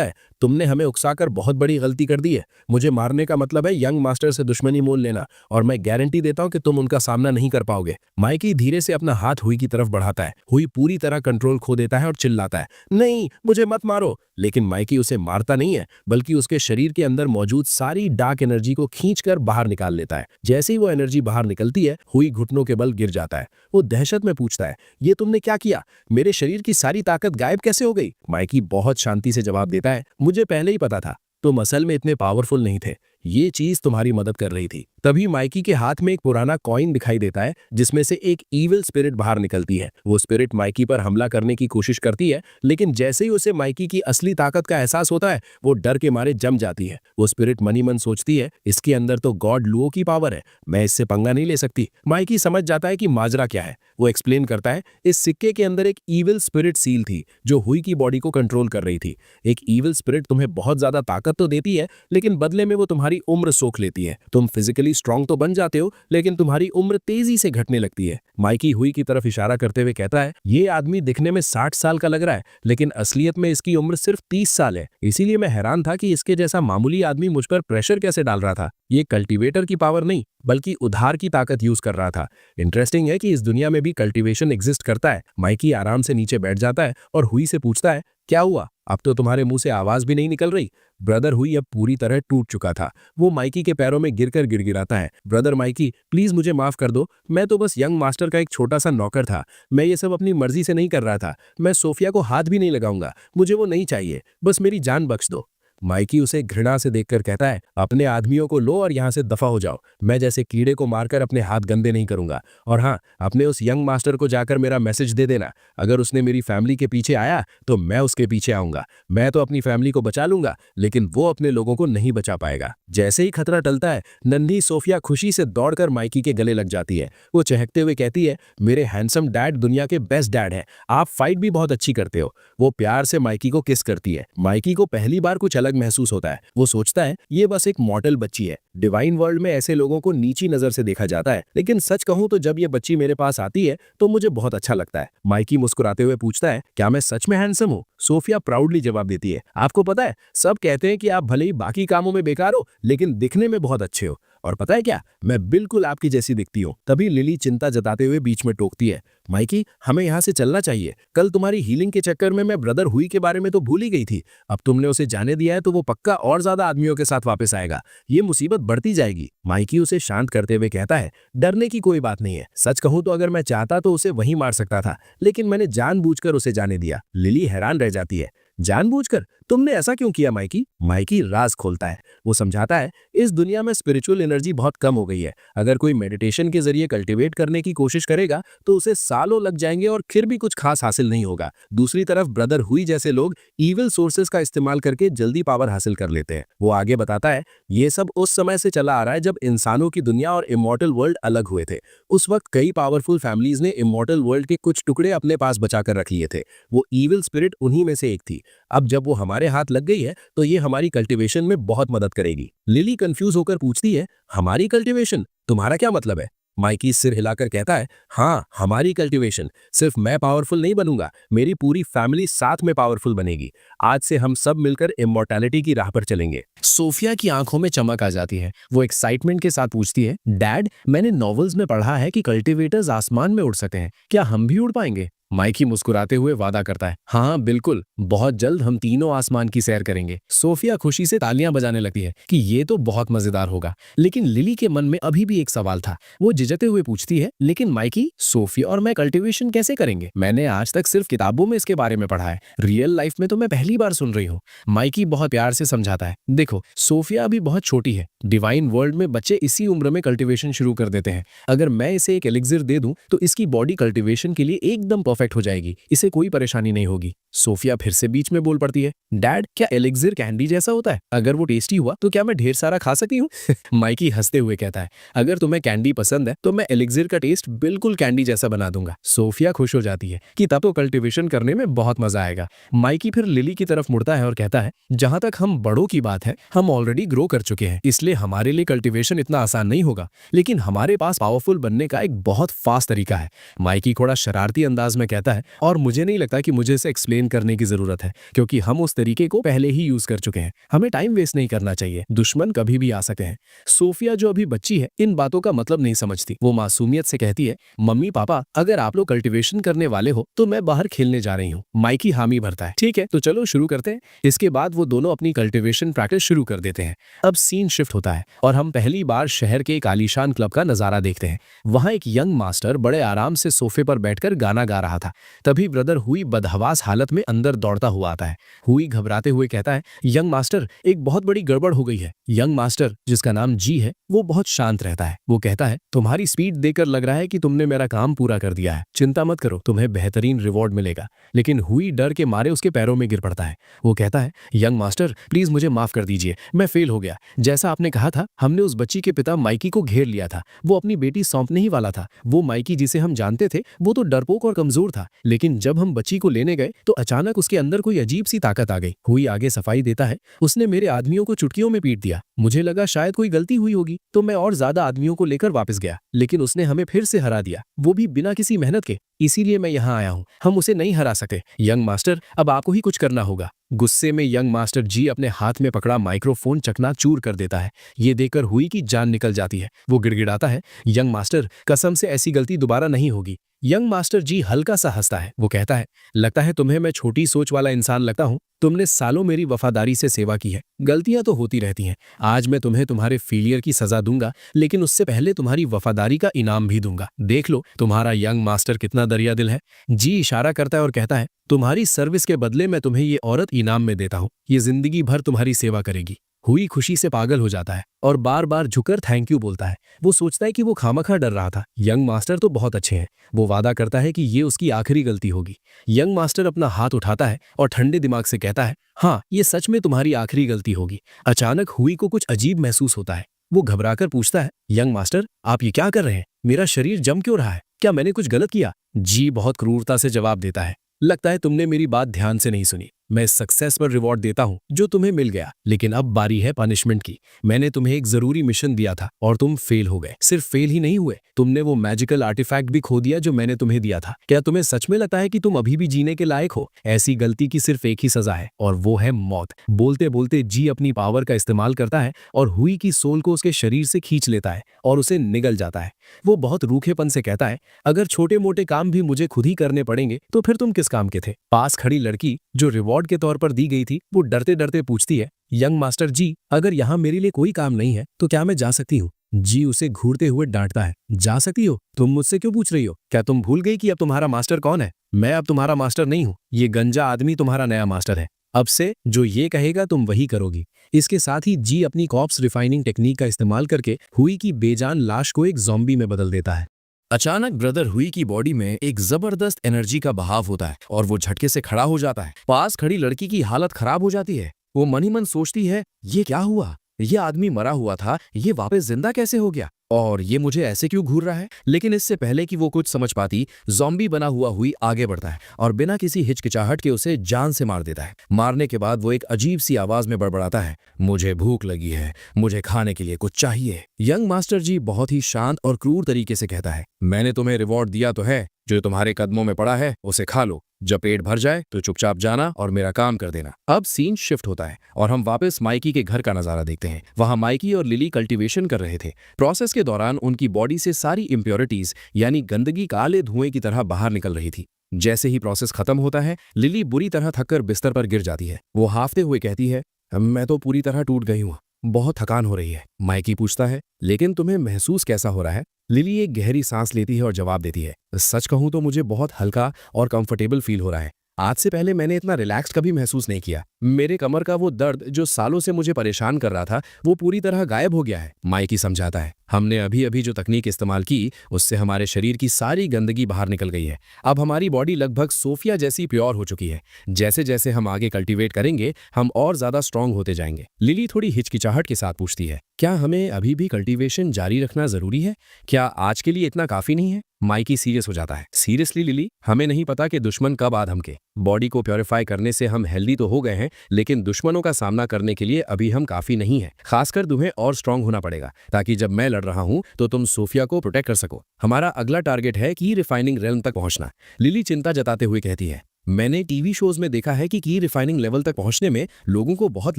है, तुमने हमें उकसाकर बहुत बड़ी गलती कर दी है, मुझे मारने का मतलब है यंग मास्टर से दुश्मनी मोल लेना, और मैं गारंटी देता हूं कि तुम उनका सामना नहीं कर पाओगे। माइकी धीरे से अपना हाथ हुई की तरफ बढ़ाता है। हुई पूरी तरह कंट्रोल खो देता है और चिल्लाता है, नहीं मुझे मत मारो। लेकिन माइकी उसे मारता नहीं है, बल्कि उसके शरीर के अंदर मौजूद सारी डार्क एनर्जी को खींचकर बाहर निकाल लेता है। जैसे ही वो एनर्जी बाहर निकलती है, हुई घुटनों के बल गिर जाता है। वो दहशत में पूछता है, ये तुमने क्या किया, मेरे शरीर की सारी ताकत गायब कैसे हो गई। माइकी बहुत शांति से जवाब देता है, मुझे पहले ही पता था, तुम असल में इतने पावरफुल नहीं थे, ये चीज तुम्हारी मदद कर रही थी। तभी माइकी के हाथ में एक पुराना कॉइन दिखाई देता है जिसमें से एक ईविल स्पिरिट बाहर निकलती है। वो स्पिरिट माइकी पर हमला करने की कोशिश करती है, लेकिन जैसे ही उसे माइकी की असली ताकत का एहसास होता है, वो डर के मारे जम जाती है। वो स्पिरिट मनी मन सोचती है, इसके अंदर तो गॉड लुओ की पावर है, मैं इससे पंगा नहीं ले सकती। माइकी समझ जाता है कि माजरा क्या है। वो एक्सप्लेन करता है, इस सिक्के के अंदर एक ईविल स्पिरिट सील थी जो हुई की बॉडी को कंट्रोल कर रही थी। एक ईविल स्पिरिट तुम्हें बहुत ज्यादा ताकत तो देती है, लेकिन बदले में वो तुम्हारी उम्र सोख लेती है। तुम फिजिकली स्ट्रांग तो बन जाते हो, लेकिन तुम्हारी उम्र तेजी से घटने लगती है। माइकी हुई की तरफ इशारा करते हुए कहता है, ये आदमी दिखने में 60 साल का लग रहा है, लेकिन असलियत में इसकी उम्र सिर्फ 30 साल है। इसीलिए मैं हैरान था कि इसके जैसा मामूली आदमी मुझ पर प्रेशर कैसे डाल रहा था। ये कल्टीवेटर की पावर नहीं, बल्कि उधार की ताकत यूज कर रहा था। इंटरेस्टिंग है कि इस दुनिया में भी कल्टीवेशन एग्जिस्ट करता है। माइकी आराम से नीचे बैठ जाता है और हुई से पूछता है, क्या हुआ, अब तो तुम्हारे मुंह से आवाज भी नहीं निकल रही। ब्रदर हुई अब पूरी तरह टूट चुका था। वो माइकी के पैरों में गिरकर गिड़गिड़ाता है, ब्रदर माइकी प्लीज मुझे माफ कर दो, मैं तो बस यंग मास्टर का एक छोटा सा नौकर था, मैं ये सब अपनी मर्जी से नहीं कर रहा था, मैं सोफिया को हाथ भी नहीं लगाऊंगा, मुझे वो नहीं चाहिए, बस मेरी जान बख्श दो। माइकी उसे घृणा से देखकर कहता है, अपने आदमियों को लो और यहाँ से दफा हो जाओ, मैं जैसे कीड़े को मारकर अपने हाथ गंदे नहीं करूंगा। और हाँ, अपने उस यंग मास्टर को जाकर मेरा मैसेज दे देना, अगर उसने मेरी फैमिली के पीछे आया तो मैं उसके पीछे आऊंगा। मैं तो अपनी फैमिली को बचा लूंगा, लेकिन वो अपने लोगों को नहीं बचा पाएगा। जैसे ही खतरा टलता है, नन्ही सोफिया खुशी से दौड़कर माइकी के गले लग जाती है। वो चहकते हुए कहती है, मेरे हैंडसम डैड दुनिया के बेस्ट डैड हैं, आप फाइट भी बहुत अच्छी करते हो। वो प्यार से माइकी को किस करती है। माइकी को पहली बार कुछ अलग महसूस होता है। वो सोचता है, ये बस एक मॉडल बच्ची है। डिवाइन वर्ल्ड में ऐसे लोगों को नीची नजर से देखा जाता है, लेकिन सच कहूं तो जब ये बच्ची मेरे पास आती है तो मुझे बहुत अच्छा लगता है। माइकी मुस्कुराते हुए पूछता है, क्या मैं सच में हैंडसम हूँ। सोफिया प्राउडली जवाब देती है, आपको पता है, सब कहते हैं कि आप भले ही बाकी कामों में बेकार हो, लेकिन दिखने में बहुत अच्छे हो, और पता है क्या, मैं बिल्कुल आपकी जैसी दिखती हूँ। तभी लिली चिंता जताते हुए बीच में टोकती है, माइकी हमें यहाँ से चलना चाहिए, कल तुम्हारी हीलिंग के चक्कर में मैं ब्रदर हुई के बारे में तो भूल ही गई थी, अब तुमने उसे जाने दिया है तो वो पक्का और ज्यादा आदमियों के साथ वापस आएगा, ये मुसीबत बढ़ती जाएगी। माइकी उसे शांत करते हुए कहता है, डरने की कोई बात नहीं है, सच कहूं तो अगर मैं चाहता तो उसे वहीं मार सकता था, लेकिन मैंने जानबूझकर उसे जाने दिया। लिली हैरान रह जाती है, जानबूझकर तुमने ऐसा क्यों किया माइकी। माइकी राज खोलता है। वो समझाता है, इस दुनिया में स्पिरिचुअल एनर्जी बहुत कम हो गई है, अगर कोई मेडिटेशन के जरिए कल्टीवेट करने की कोशिश करेगा तो उसे सालों लग जाएंगे और फिर भी कुछ खास हासिल नहीं होगा। दूसरी तरफ ब्रदर हुई जैसे लोग ईविल सोर्सेस का इस्तेमाल करके जल्दी पावर हासिल कर लेते हैं। वो आगे बताता है, ये सब उस समय से चला आ रहा है जब इंसानों की दुनिया और इमॉर्टल वर्ल्ड अलग हुए थे। उस वक्त कई पावरफुल फैमिलीज ने इमॉर्टल वर्ल्ड के कुछ टुकड़े अपने पास बचाकर रख लिए थे। वो ईविल स्पिरिट उन्हीं में से एक थी। अब जब वो हमारे हाथ लग गई है तो ये हमारी कल्टीवेशन में बहुत मदद करेगी। लिली कंफ्यूज होकर पूछती है, हमारी कल्टीवेशन, तुम्हारा क्या मतलब है। माइकी सिर हिलाकर कहता है, हाँ, हमारी कल्टीवेशन। सिर्फ मैं पावरफुल नहीं बनूंगा, मेरी पूरी फैमिली साथ में पावरफुल बनेगी। आज से हम सब मिलकर इमॉर्टैलिटी की राह पर चलेंगे। सोफिया की आंखों में चमक आ जाती है। वो एक्साइटमेंट के साथ पूछती है, डैड, मैंने नॉवेल्स में पढ़ा है कि कल्टीवेटर्स आसमान में उड़ सकते हैं, क्या हम भी उड़ पाएंगे? माइकी मुस्कुराते हुए वादा करता है, हाँ बिल्कुल, बहुत जल्द हम तीनों आसमान की सैर करेंगे। सोफिया खुशी से तालियां बजाने लगती है कि ये तो बहुत मजेदार होगा। लेकिन लिली के मन में अभी भी एक सवाल था। वो झिझकते हुए पूछती है, लेकिन माइकी, सोफिया और मैं कल्टीवेशन कैसे करेंगे? मैंने आज तक सिर्फ किताबों में इसके बारे में पढ़ा है, रियल लाइफ में तो मैं पहली बार सुन रही हूँ। माइकी बहुत प्यार से समझाता है, देखो सोफिया अभी बहुत छोटी है, डिवाइन वर्ल्ड में बच्चे इसी उम्र में कल्टीवेशन शुरू कर देते हैं। अगर मैं इसे एक एलिक्सिर दे दूं तो इसकी बॉडी कल्टीवेशन के लिए एकदम परफेक्ट हो जाएगी, इसे कोई परेशानी नहीं होगी। सोफिया फिर से बीच में बोल पड़ती है, डैड, क्या एलिक्सिर कैंडी जैसा होता है? अगर वो टेस्टी हुआ तो क्या मैं ढेर सारा खा सकती हूँ? माइकी हंसते हुए कहता है, अगर तुम्हें कैंडी पसंद है तो मैं एलिक्सिर का टेस्ट बिल्कुल कैंडी जैसा बना दूंगा। सोफिया खुश हो जाती है कि तब तो कल्टीवेशन करने में बहुत मजा आएगा। माइकी फिर लिली की तरफ मुड़ता है और कहता है, जहां तक हम बड़ों की बात है, हम ऑलरेडी ग्रो कर चुके हैं, इसलिए हमारे लिए कल्टीवेशन इतना आसान नहीं होगा, लेकिन हमारे पास पावरफुल बनने का एक बहुत फास्ट तरीका है। माइकी थोड़ा शरारती अंदाज में कहता है, और मुझे नहीं लगता कि मुझे इसे एक्सप्लेन करने की जरूरत है, क्योंकि हम उस तरीके को पहले ही यूज कर चुके हैं। हमें टाइम वेस्ट नहीं करना चाहिए, दुश्मन कभी भी आ सकते हैं। सोफिया जो अभी बच्ची है, इन बातों का मतलब नहीं समझती। वो मासूमियत से कहती है, मम्मी पापा, अगर आप लोग कल्टीवेशन करने वाले हो तो मैं बाहर खेलने जा रही हूँ। माइकी हामी भरता है, ठीक है तो चलो शुरू करते हैं। इसके बाद वो दोनों अपनी कल्टीवेशन प्रैक्टिस शुरू कर देते हैं। अब सीन शिफ्ट होता है और हम पहली बार शहर के एक आलीशान क्लब का नजारा देखते हैं। वहां एक यंग मास्टर बड़े आराम से सोफे पर बैठकर गाना गा रहा था। तभी ब्रदर हुई बदहवास हालत में अंदर दौड़ता हुआ आता है। हुई घबराते हुए कहता है, यंग मास्टर, एक बहुत बड़ी गड़बड़ हो गई है। यंग मास्टर, जिसका नाम जी है, वो बहुत शांत रहता है। वो कहता है, तुम्हारी स्पीड देखकर लग रहा है कि तुमने मेरा काम पूरा कर दिया है, चिंता मत करो, तुम्हें बेहतरीन रिवॉर्ड मिलेगा। लेकिन हुई डर के मारे उसके पैरों में गिर पड़ता है। वो कहता है, यंग मास्टर, प्लीज मुझे माफ कर दीजिए, मैं फेल हो गया। जैसा आपने कहा था, हमने उस बच्ची के पिता माइकी को घेर लिया था। वो अपनी बेटी सौंपने ही वाला था। वो माइकी जिसे हम जानते थे, वो तो डरपोक और कमजोर था, लेकिन जब हम बच्ची को लेने गए तो अचानक उसके अंदर कोई अजीब सी ताकत आ गई। हुई आगे सफाई देता है, उसने मेरे आदमियों को चुटकियों में पीट दिया। मुझे लगा शायद कोई गलती हुई होगी, तो मैं और ज्यादा आदमियों को लेकर वापस गया, लेकिन उसने हमें फिर से हरा दिया, वो भी बिना किसी मेहनत के। इसीलिए मैं यहाँ आया हूँ, हम उसे नहीं हरा सकते। यंग मास्टर, अब आपको ही कुछ करना होगा। गुस्से में यंग मास्टर जी अपने हाथ में पकड़ा माइक्रोफोन चकनाचूर कर देता है। ये देखकर हुई की जान निकल जाती है। वो गिड़गिड़ाता है, यंग मास्टर, कसम से ऐसी गलती दोबारा नहीं होगी। यंग मास्टर जी हल्का सा हंसता है। वो कहता है, लगता है तुम्हें मैं छोटी सोच वाला इंसान लगता हूँ। तुमने सालों मेरी वफादारी से सेवा की है, गलतियां तो होती रहती हैं। आज मैं तुम्हें तुम्हारे फेलियर की सजा दूंगा, लेकिन उससे पहले तुम्हारी वफादारी का इनाम भी दूंगा। देख लो तुम्हारा यंग मास्टर कितना दरिया दिल है। जी इशारा करता है और कहता है, तुम्हारी सर्विस के बदले मैं तुम्हें ये औरत इनाम में देता हूँ, ये जिंदगी भर तुम्हारी सेवा करेगी। हुई खुशी से पागल हो जाता है और बार बार झुकर थैंक यू बोलता है। वो सोचता है कि वो खामखा डर रहा था। यंग मास्टर तो बहुत अच्छे हैं। वो वादा करता है कि ये उसकी आखिरी गलती होगी। यंग मास्टर अपना हाथ उठाता है और ठंडे दिमाग से कहता है, हाँ, ये सच में तुम्हारी आखिरी गलती होगी। अचानक हुई को कुछ अजीब महसूस होता है। वो घबराकर पूछता है, यंग मास्टर, आप ये क्या कर रहे हैं? मेरा शरीर जम क्यों रहा है? क्या मैंने कुछ गलत किया? जी बहुत क्रूरता से जवाब देता है, लगता है तुमने मेरी बात ध्यान से नहीं सुनी। मैं सक्सेस पर रिवॉर्ड देता हूँ जो तुम्हें मिल गया, लेकिन अब बारी है पनिशमेंट की। मैंने तुम्हें एक जरूरी मिशन दिया था और तुम फेल हो गए। सिर्फ फेल ही नहीं हुए, तुमने वो मैजिकल आर्टिफैक्ट भी खो दिया जो मैंने तुम्हें दिया था। क्या तुम्हें सच में लगता है कि तुम अभी भी जीने के लायक हो? ऐसी गलती की सिर्फ एक ही सजा है और वो है मौत। बोलते बोलते जी अपनी पावर का इस्तेमाल करता है और हुई की सोल को उसके शरीर से खींच लेता है और उसे निगल जाता है। वो बहुत रूखेपन से कहता है, अगर छोटे मोटे काम भी मुझे खुद ही करने पड़ेंगे तो फिर तुम किस काम के थे? पास खड़ी लड़की जो रिवॉर्ड के तौर पर दी गई थी, वो डरते डरते पूछती है, यंग मास्टर जी, अगर यहाँ मेरे लिए कोई काम नहीं है तो क्या मैं जा सकती हूँ? जी उसे घूरते हुए डांटता है, जा सकती हो? तुम मुझसे क्यों पूछ रही हो? क्या तुम भूल गई कि अब तुम्हारा मास्टर कौन है? मैं अब तुम्हारा मास्टर नहीं हूँ, ये गंजा आदमी तुम्हारा नया मास्टर है। अब से जो ये कहेगा तुम वही करोगी। इसके साथ ही जी अपनी कॉर्प्स रिफाइनिंग टेक्निक का इस्तेमाल करके हुई की बेजान लाश को एक ज़ॉम्बी में बदल देता है। अचानक ब्रदर हुई की बॉडी में एक जबरदस्त एनर्जी का बहाव होता है और वो झटके से खड़ा हो जाता है। पास खड़ी लड़की की हालत खराब हो जाती है। वो मन ही मन सोचती है, ये क्या हुआ? ये आदमी मरा हुआ था, ये वापस जिंदा कैसे हो गया? और ये मुझे ऐसे क्यों घूर रहा है? लेकिन इससे पहले कि वो कुछ समझ पाती, ज़ॉम्बी बना हुआ हुई आगे बढ़ता है और बिना किसी हिचकिचाहट के उसे जान से मार देता है। मारने के बाद वो एक अजीब सी आवाज में बड़बड़ाता है, मुझे भूख लगी है, मुझे खाने के लिए कुछ चाहिए। यंग मास्टर जी बहुत ही शांत और क्रूर तरीके से कहता है, मैंने तुम्हें रिवॉर्ड दिया तो है, जो तुम्हारे कदमों में पड़ा है उसे खा लो। जब पेट भर जाए तो चुपचाप जाना और मेरा काम कर देना। अब सीन शिफ्ट होता है और हम वापस माइकी के घर का नजारा देखते हैं। वहां माइकी और लिली कल्टीवेशन कर रहे थे। प्रोसेस के दौरान उनकी बॉडी से सारी इम्प्योरिटीज यानी गंदगी काले धुएं की तरह बाहर निकल रही थी। जैसे ही प्रोसेस खत्म होता है, लिली बुरी तरह थककर बिस्तर पर गिर जाती है। वो हाफते हुए कहती है, मैं तो पूरी तरह टूट गई हूँ, बहुत थकान हो रही है। माइकी पूछता है, लेकिन तुम्हें महसूस कैसा हो रहा है? लिली एक गहरी सांस लेती है और जवाब देती है, सच कहूं तो मुझे बहुत हल्का और कंफर्टेबल फील हो रहा है। आज से पहले मैंने इतना रिलैक्स्ड कभी महसूस नहीं किया। मेरे कमर का वो दर्द जो सालों से मुझे परेशान कर रहा था, वो पूरी तरह गायब हो गया है। माइकी समझाता है, हमने अभी अभी जो तकनीक इस्तेमाल की उससे हमारे शरीर की सारी गंदगी बाहर निकल गई है। अब हमारी बॉडी लगभग सोफिया जैसी प्योर हो चुकी है। जैसे जैसे हम आगे कल्टीवेट करेंगे, हम और ज्यादा स्ट्रांग होते जाएंगे। लिली थोड़ी हिचकिचाहट के साथ पूछती है, क्या हमें अभी भी कल्टीवेशन जारी रखना जरूरी है? क्या आज के लिए इतना काफी नहीं है? माइकी सीरियस हो जाता है, सीरियसली लिली, हमें नहीं पता कि दुश्मन कब आ धमके। बॉडी को प्योरीफाई करने से हम हेल्दी तो हो गए हैं, लेकिन दुश्मनों का सामना करने के लिए अभी हम काफी नहीं है। खासकर तुम्हें और स्ट्रांग होना पड़ेगा, ताकि जब मैं लड़ रहा हूं तो तुम सोफिया को प्रोटेक्ट कर सको। हमारा अगला टारगेट है की रिफाइनिंग रेल्म तक पहुंचना। लिली चिंता जताते हुए कहती है, मैंने टीवी शोज में देखा है कि की रिफाइनिंग लेवल तक पहुंचने में लोगों को बहुत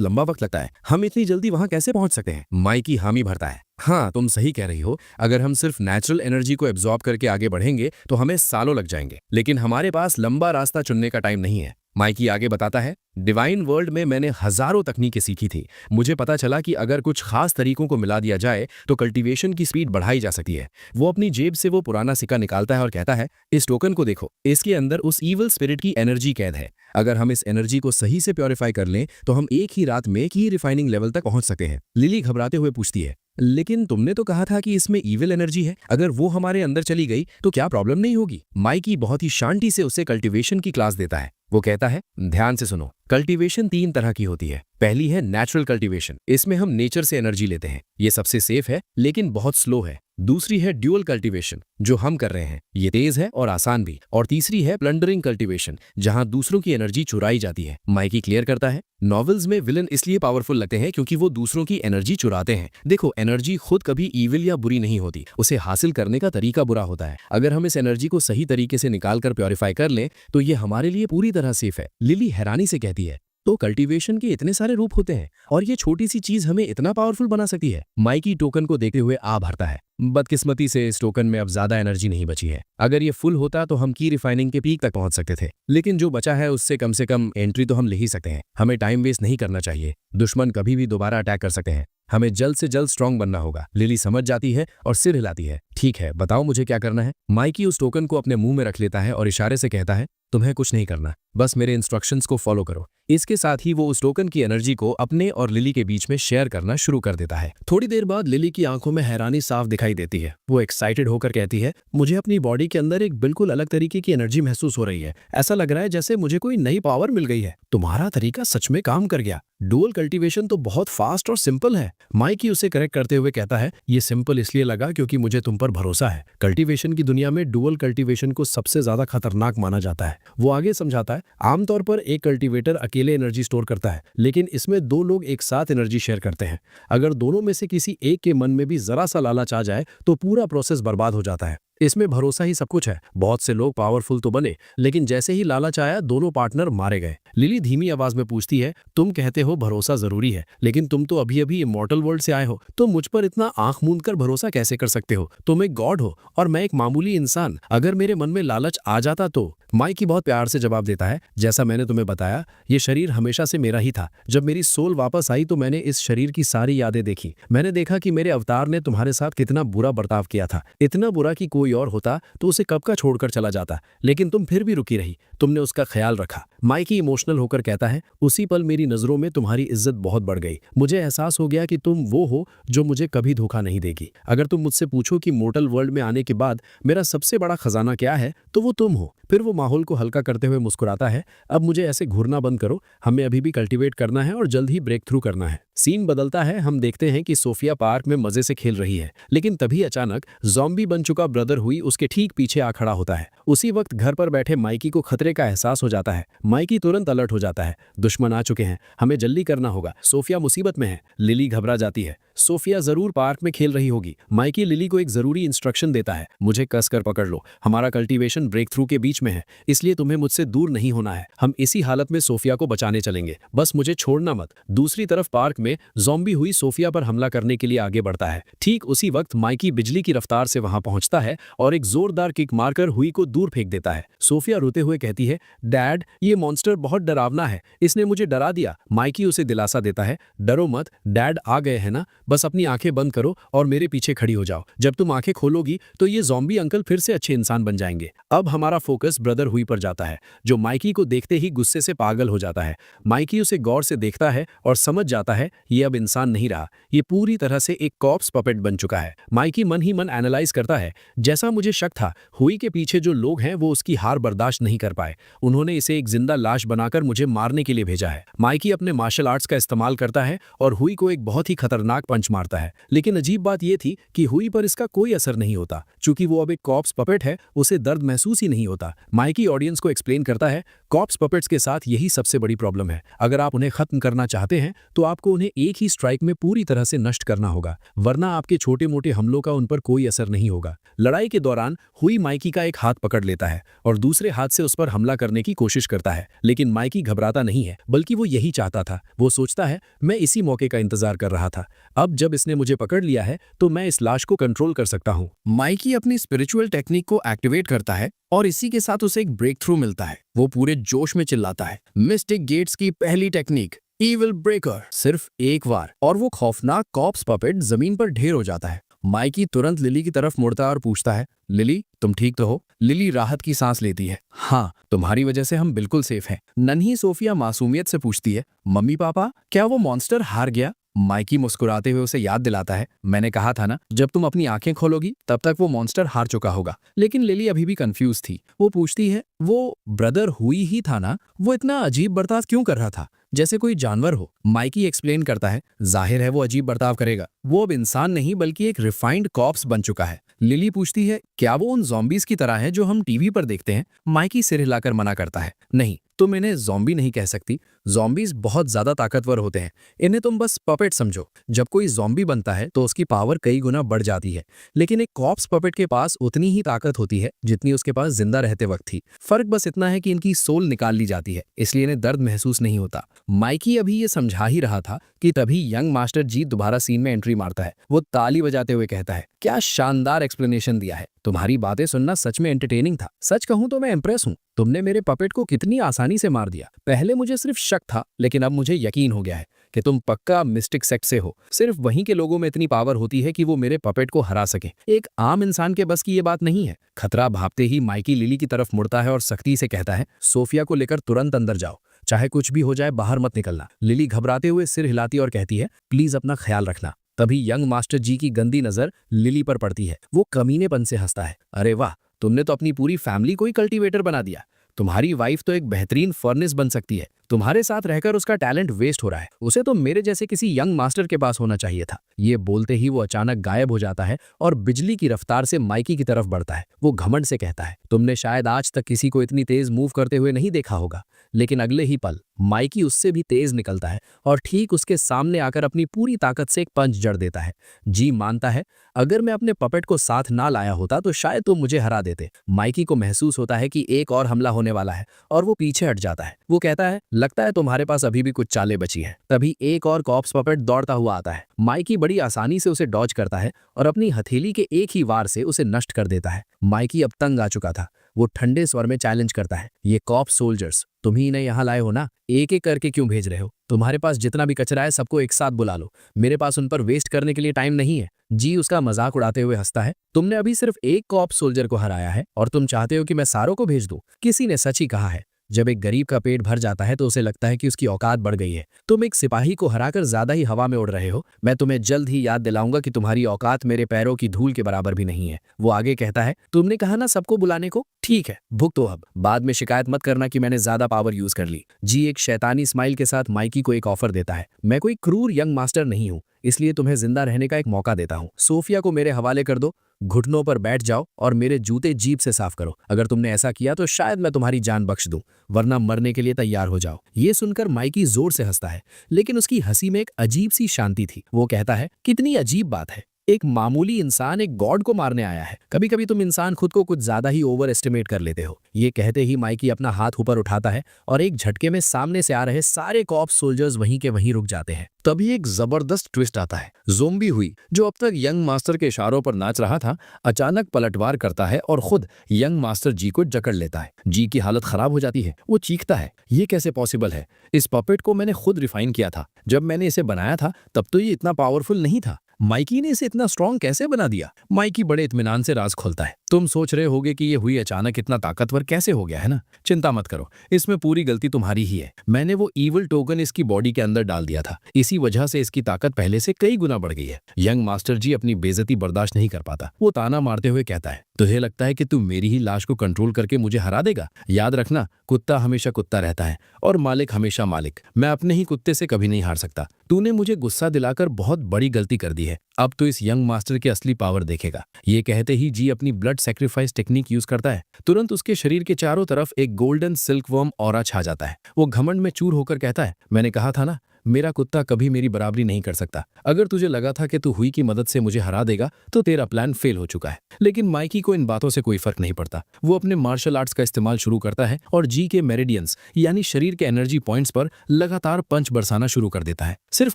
लंबा वक्त लगता है। हम इतनी जल्दी वहां कैसे पहुंच सकते हैं? माइकी हामी भरता है, हाँ तुम सही कह रही हो। अगर हम सिर्फ नेचुरल एनर्जी को एब्जॉर्ब करके आगे बढ़ेंगे तो हमें सालों लग जाएंगे, लेकिन हमारे पास लंबा रास्ता चुनने का टाइम नहीं है। माइकी आगे बताता है, डिवाइन वर्ल्ड में मैंने हजारों तकनीकें सीखी थी। मुझे पता चला कि अगर कुछ खास तरीकों को मिला दिया जाए तो कल्टीवेशन की स्पीड बढ़ाई जा सकती है। वो अपनी जेब से वो पुराना सिक्का निकालता है और कहता है, इस टोकन को देखो, इसके अंदर उस ईवल स्पिरिट की एनर्जी कैद है। अगर हम इस एनर्जी को सही से प्योरीफाई कर लें तो हम एक ही रात में की रिफाइनिंग लेवल तक पहुंच सकते हैं। लिली घबराते हुए पूछती है, लेकिन तुमने तो कहा था कि इसमें ईविल एनर्जी है, अगर वो हमारे अंदर चली गई तो क्या प्रॉब्लम नहीं होगी? माइकी बहुत ही शांति से उसे कल्टीवेशन की क्लास देता है। वो कहता है, ध्यान से सुनो, कल्टीवेशन 3 तरह की होती है। पहली है नेचुरल कल्टीवेशन, इसमें हम नेचर से एनर्जी लेते हैं, ये सबसे सेफ है लेकिन बहुत स्लो है। दूसरी है ड्यूअल कल्टीवेशन, जो हम कर रहे हैं, ये तेज है और आसान भी। और तीसरी है प्लंडरिंग कल्टीवेशन, जहां दूसरों की एनर्जी चुराई जाती है। माइकी क्लियर करता है, नॉवेल्स में विलन इसलिए पावरफुल लगते हैं क्योंकि वो दूसरों की एनर्जी चुराते हैं। देखो, एनर्जी खुद कभी ईविल या बुरी नहीं होती, उसे हासिल करने का तरीका बुरा होता है। अगर हम इस एनर्जी को सही तरीके से निकाल कर प्योरीफाई कर लें तो ये हमारे लिए पूरी तरह सेफ है। लिली हैरानी से कहती है, तो कल्टीवेशन के इतने सारे रूप होते हैं और ये छोटी सी चीज हमें इतना पावरफुल बना सकती है। माइकी टोकन को देखते हुए आ भरता है, बदकिस्मती से इस टोकन में अब ज्यादा एनर्जी नहीं बची है। अगर ये फुल होता तो हम की रिफाइनिंग के पीक तक पहुंच सकते थे, लेकिन जो बचा है उससे कम से कम एंट्री तो हम ले ही सकते हैं। हमें टाइम वेस्ट नहीं करना चाहिए, दुश्मन कभी भी दोबारा अटैक कर सकते हैं। हमें जल्द से जल्द स्ट्रांग बनना होगा। लिली समझ जाती है और सिर हिलाती है, ठीक है, बताओ मुझे क्या करना है। माइकी उस टोकन को अपने मुंह में रख लेता है और इशारे से कहता है, तुम्हें कुछ नहीं करना, बस मेरे इंस्ट्रक्शंस को फॉलो करो। इसके साथ ही वो उस टोकन की एनर्जी को अपने और लिली के बीच में शेयर करना शुरू कर देता है। थोड़ी देर बाद लिली की आंखों में हैरानी साफ दिखाई देती है। वो एक्साइटेड होकर कहती है, मुझे अपनी बॉडी के अंदर एक बिल्कुल अलग तरीके की एनर्जी महसूस हो रही है। ऐसा लग रहा है जैसे मुझे कोई नई पावर मिल गई है। तुम्हारा तरीका सच में काम कर गया। डुअल कल्टीवेशन तो बहुत फास्ट और सिंपल है। माइकी उसे करेक्ट करते हुए कहता है, ये सिंपल इसलिए लगा क्योंकि मुझे तुम पर भरोसा है। कल्टीवेशन की दुनिया में डुअल कल्टीवेशन को सबसे ज्यादा खतरनाक माना जाता है। वो आगे समझाता है, आमतौर पर एक कल्टीवेटर अकेले एनर्जी स्टोर करता है, लेकिन इसमें 2 लोग एक साथ एनर्जी शेयर करते हैं। अगर दोनों में से किसी एक के मन में भी जरा सा लालच आ जाए तो पूरा प्रोसेस बर्बाद हो जाता है। इसमें भरोसा ही सब कुछ है। बहुत से लोग पावरफुल तो बने, लेकिन जैसे ही लालच आया दोनों पार्टनर मारे गए। लिली धीमी आवाज में पूछती है, तुम कहते हो भरोसा जरूरी है, लेकिन तुम तो अभी अभी इमॉर्टल वर्ल्ड से आए हो, तो मुझ पर इतना आंख मूंद कर भरोसा कैसे कर सकते हो? तुम एक गॉड हो और मैं एक मामूली इंसान। अगर मेरे मन में लालच आ जाता तो? माइकी बहुत प्यार से जवाब देता है, जैसा मैंने तुम्हें बताया, ये शरीर हमेशा से मेरा ही था। जब मेरी सोल वापस आई तो मैंने इस शरीर की सारी यादें देखी। मैंने देखा कि मेरे अवतार ने तुम्हारे साथ कितना बुरा बर्ताव किया था, इतना बुरा कि कोई और होता तो उसे कब का छोड़कर चला जाता, लेकिन तुम फिर भी रुकी रही, तुमने उसका ख्याल रखा। माइकी इमोशनल होकर कहता है, उसी पल मेरी नजरों में तुम्हारी इज्जत बहुत बढ़ गई। मुझे एहसास हो गया कि तुम वो हो जो मुझे कभी धोखा नहीं देगी। अगर तुम मुझसे पूछो कि मोर्टल वर्ल्ड में आने के बाद मेरा सबसे बड़ा खजाना क्या है, तो वो तुम हो। फिर वो माहौल को हल्का करते हुए मुस्कुराता है, अब मुझे ऐसे घूरना बंद करो, हमें अभी भी कल्टीवेट करना है और जल्द ही ब्रेक थ्रू करना है। सीन बदलता है। हम देखते हैं कि सोफिया पार्क में मजे से खेल रही है, लेकिन तभी अचानक ज़ॉम्बी बन चुका ब्रदर हुई उसके ठीक पीछे आ खड़ा होता है। उसी वक्त घर पर बैठे माइकी को खतरे का एहसास हो जाता है। माइकी तुरंत अलर्ट हो जाता है, दुश्मन आ चुके हैं, हमें जल्दी करना होगा, सोफिया मुसीबत में है। लिली घबरा जाती है, सोफिया जरूर पार्क में खेल रही होगी। माइकी लिली को एक जरूरी इंस्ट्रक्शन देता है, मुझे कस कर पकड़ लो, हमारा कल्टीवेशन ब्रेक थ्रू के बीच में है, इसलिए तुम्हें मुझसे दूर नहीं होना है। हम इसी हालत में सोफिया को बचाने चलेंगे, बस मुझे छोड़ना मत। दूसरी तरफ पार्क में ज़ॉम्बी हुई सोफिया पर हमला करने के लिए आगे बढ़ता है। ठीक उसी वक्त माइकी बिजली की रफ्तार से वहां पहुंचता है और एक जोरदार किक मारकर हुई को दूर फेंक देता है। सोफिया रोते हुए कहती है, डैड ये मॉन्स्टर बहुत डरावना है, इसने मुझे डरा दिया। माइकी उसे दिलासा देता है, डरो मत, डैड आ गए हैं ना, बस अपनी आंखें बंद करो और मेरे पीछे खड़ी हो जाओ। जब तुम आंखें खोलोगी तो ये ज़ॉम्बी अंकल फिर से अच्छे इंसान बन जाएंगे। अब हमारा फोकस ब्रदर हुई पर जाता है, जो माइकी को देखते ही गुस्से से पागल हो जाता है। माइकी उसे गौर से देखता है और समझ जाता है ये अब इंसान नहीं रहा, ये पूरी तरह से एक कॉप्स पपेट बन चुका है। माइकी मन ही मन एनालाइज करता है, जैसा मुझे शक था, हुई के पीछे जो लोग हैं वो उसकी हार बर्दाश्त नहीं कर पाए, उन्होंने इसे एक जिंदा लाश बनाकर मुझे मारने के लिए भेजा है। माइकी अपने मार्शल आर्ट्स का इस्तेमाल करता है और हुई को एक बहुत ही खतरनाक पंच मारता है, लेकिन अजीब बात यह थी कि हुई पर इसका कोई असर नहीं होता। चूंकि वो अब एक कॉप्स पपेट है, उसे दर्द महसूस ही नहीं होता। माइकी ऑडियंस को एक्सप्लेन करता है, कॉप्स पपेट्स के साथ यही सबसे बड़ी प्रॉब्लम है, अगर आप उन्हें खत्म करना चाहते हैं तो आपको उन्हें एक ही स्ट्राइक में पूरी तरह से नष्ट करना होगा, वरना आपके छोटे मोटे हमलों का उन पर कोई असर नहीं होगा। लड़ाई के दौरान हुई माइकी का एक हाथ पकड़ लेता है और दूसरे हाथ से उस पर हमला करने की कोशिश करता है, लेकिन माइकी घबराता नहीं है, बल्कि वो यही चाहता था। वो सोचता है, मैं इसी मौके का इंतजार कर रहा था, अब जब इसने मुझे पकड़ लिया है तो मैं इस लाश को कंट्रोल कर सकता हूँ। माइकी अपनी स्पिरिचुअल टेक्निक को एक्टिवेट करता है और इसी के साथ उसे एक ब्रेक थ्रू मिलता है। वो पूरे जोश में चिल्लाता है, मिस्टिक गेट्स की पहली टेक्निक, ईविल ब्रेकर। सिर्फ एक बार और वो खौफनाक कॉप्स पपेट जमीन पर ढेर हो जाता है। माइकी तुरंत लिली की तरफ मुड़ता है और पूछता है, लिली तुम ठीक तो हो? लिली राहत की सांस लेती है, हाँ तुम्हारी वजह से हम बिल्कुल सेफ हैं। नन्ही सोफिया मासूमियत से पूछती है, मम्मी पापा क्या वो मॉन्स्टर हार गया? माइकी मुस्कुराते हुए उसे याद दिलाता है, मैंने कहा था ना, जब तुम अपनी आंखें खोलोगी तब तक वो मॉन्स्टर हार चुका होगा। लेकिन लिली अभी भी कंफ्यूज थी। वो पूछती है, वो ब्रदर हुई ही था ना, वो इतना अजीब बर्ताव क्यों कर रहा था, जैसे कोई जानवर हो? माइकी एक्सप्लेन करता है, जाहिर है वो अजीब बर्ताव करेगा, वो अब इंसान नहीं बल्कि एक रिफाइंड कॉप्स बन चुका है। लिली पूछती है, क्या वो उन ज़ॉम्बीज की तरह है जो हम टीवी पर देखते हैं? माइकी सिर हिलाकर मना करता है, नहीं, तुम इन्हें ज़ॉम्बी नहीं कह सकती, ज़ॉम्बीज बहुत ज्यादा ताकतवर होते हैं, इन्हें तुम बस पपेट समझो। जब कोई ज़ॉम्बी बनता है तो उसकी पावर कई गुना बढ़ जाती है, लेकिन एक कॉप्स पपेट के पास उतनी ही ताकत होती है जितनी उसके पास जिंदा रहते वक्त थी। फर्क बस इतना है कि इनकी सोल निकाल ली जाती है, इसलिए इन्हें दर्द महसूस नहीं होता। माइकी अभी ये समझा ही रहा था कि तभी यंग मास्टर जी दोबारा सीन में एंट्री मारता है। वो ताली बजाते हुए कहता है, क्या शानदार एक्सप्लेनेशन दिया है, तुम्हारी बातें सुनना सच में एंटरटेनिंग था। सच कहूं तो मैं इंप्रेस हूं, तुमने मेरे पपेट को कितनी आसानी से मार दिया। पहले मुझे सिर्फ शक था, लेकिन अब मुझे यकीन हो गया है कि तुम पक्का मिस्टिक सेक्ट से हो। सिर्फ वहीं के लोगों में इतनी पावर होती है कि वो मेरे पपेट को हरा सके, एक आम इंसान के बस की ये बात नहीं है। खतरा भापते ही माइकी लिली की तरफ मुड़ता है और सख्ती से कहता है, सोफिया को लेकर तुरंत अंदर जाओ, चाहे कुछ भी हो जाए बाहर मत निकलना। लिली घबराते हुए सिर हिलाती और कहती है, प्लीज अपना ख्याल रखना। तभी यंग मास्टर जी की गंदी नजर लिली पर पड़ती है। वो कमीनेपन से हंसता है, अरे वाह, तुमने तो अपनी पूरी फैमिली को ही कल्टीवेटर बना दिया। तुम्हारी वाइफ तो एक बेहतरीन फर्नेस बन सकती है, तुम्हारे साथ रहकर उसका टैलेंट वेस्ट हो रहा है, उसे तो मेरे जैसे किसी यंग मास्टर के पास होना चाहिए था। ये बोलते ही वो अचानक गायब हो जाता है और बिजली की रफ्तार से माइकी की तरफ बढ़ता है। वो घमंड से कहता है, तुमने शायद आज तक किसी को इतनी तेज मूव करते हुए नहीं देखा होगा। लेकिन अगले ही पल माइकी उससे भी तेज निकलता है और ठीक उसके सामने आकर अपनी पूरी ताकत से एक पंच जड़ देता है। जी मानता है, अगर मैं अपने पपेट को साथ ना लाया होता तो शायद तुम मुझे हरा देते। माइकी को महसूस होता है कि एक और हमला होने वाला है और वो पीछे हट जाता है। वो कहता है, लगता है तुम्हारे पास अभी भी कुछ चालें बची हैं। तभी एक और कॉप्स पपेट दौड़ता हुआ आता है। माइकी बड़ी आसानी से उसे डॉज करता है और अपनी हथेली के एक ही वार से उसे नष्ट कर देता है। माइकी अब तंग आ चुका था। वो ठंडे स्वर में चैलेंज करता है, ये कॉप्स सोल्जर्स तुम ही इन्हें यहाँ लाए हो ना, एक एक करके क्यों भेज रहे हो? तुम्हारे पास जितना भी कचरा है सबको एक साथ बुला लो, मेरे पास उन पर वेस्ट करने के लिए टाइम नहीं है। जी उसका मजाक उड़ाते हुए हंसता है, तुमने अभी सिर्फ एक कॉप्स सोल्जर को हराया है और तुम चाहते हो कि मैं सारों को भेज दूं? किसी ने सच ही कहा है, जब एक गरीब का पेट भर जाता है तो उसे लगता है कि उसकी औकात बढ़ गई है। तुम एक सिपाही को हराकर ज्यादा ही हवा में उड़ रहे हो। मैं तुम्हें जल्द ही याद दिलाऊंगा कि तुम्हारी औकात मेरे पैरों की धूल के बराबर भी नहीं है। वो आगे कहता है, तुमने कहा ना सबको बुलाने को, ठीक है भुगतो अब। बाद में शिकायत मत करना कि मैंने ज्यादा पावर यूज कर ली। जी एक शैतानी स्माइल के साथ माइकी को एक ऑफर देता है। मैं कोई क्रूर यंग मास्टर नहीं हूं, इसलिए तुम्हें जिंदा रहने का एक मौका देता हूं। सोफिया को मेरे हवाले कर दो, घुटनों पर बैठ जाओ और मेरे जूते जीप से साफ करो। अगर तुमने ऐसा किया तो शायद मैं तुम्हारी जान बख्श दूं, वरना मरने के लिए तैयार हो जाओ। ये सुनकर माइकी जोर से हंसता है, लेकिन उसकी हंसी में एक अजीब सी शांति थी। वो कहता है, कितनी अजीब बात है, एक मामूली इंसान एक गॉड को मारने आया है। कभी कभी तुम इंसान खुद को कुछ ज्यादा ही ओवर एस्टिमेट कर लेते हो। ये कहते ही माइकी अपना हाथ ऊपर उठाता है और एक झटके में सामने से आ रहे सारे कॉप्स सोल्जर्स वहीं के वहीं रुक जाते हैं। तभी एक जबरदस्त ट्विस्ट आता है। ज़ोंबी हुई, जो अब तक यंग मास्टर के इशारों पर नाच रहा था, अचानक पलटवार करता है और खुद यंग मास्टर जी को जकड़ लेता है। जी की हालत खराब हो जाती है। वो चीखता है, ये कैसे पॉसिबल है? इस पपेट को मैंने खुद रिफाइन किया था। जब मैंने इसे बनाया था तब तो ये इतना पावरफुल नहीं था। माइकी ने इसे इतना स्ट्रांग कैसे बना दिया? माइकी बड़े इत्मीनान से राज खोलता है। तुम सोच रहे होगे कि ये हुई अचानक इतना ताकतवर कैसे हो गया, है ना? चिंता मत करो, इसमें पूरी गलती तुम्हारी ही है। मैंने वो ईवल टोकन इसकी बॉडी के अंदर डाल दिया था। इसी वजह से इसकी ताकत पहले से कई गुना बढ़ गई है। यंग मास्टर जी अपनी बेइज्जती बर्दाश्त नहीं कर पाता। वो ताना मारते हुए कहता है, तुझे लगता है कि तू मेरी ही लाश को कंट्रोल करके मुझे हरा देगा? याद रखना, कुत्ता हमेशा कुत्ता रहता है और मालिक हमेशा मालिक। मैं अपने ही कुत्ते से कभी नहीं हार सकता। तूने मुझे गुस्सा दिलाकर बहुत बड़ी गलती कर दी है। अब तो इस यंग मास्टर की असली पावर देखेगा। ये कहते ही जी अपनी ब्लड सैक्रिफाइस टेक्निक यूज करता है। तुरंत उसके शरीर के चारों तरफ एक गोल्डन सिल्कवर्म ऑरा छा जाता है। वो घमंड में चूर होकर कहता है, मैंने कहा था ना, मेरा कुत्ता कभी मेरी बराबरी नहीं कर सकता। अगर तुझे लगा था कि तू हुई की मदद से मुझे हरा देगा तो तेरा प्लान फेल हो चुका है। लेकिन माइकी को इन बातों से कोई फर्क नहीं पड़ता। वो अपने मार्शल आर्ट्स का इस्तेमाल शुरू करता है और जी के मेरिडियंस यानी शरीर के एनर्जी पॉइंट्स पर लगातार पंच बरसाना शुरू कर देता है। सिर्फ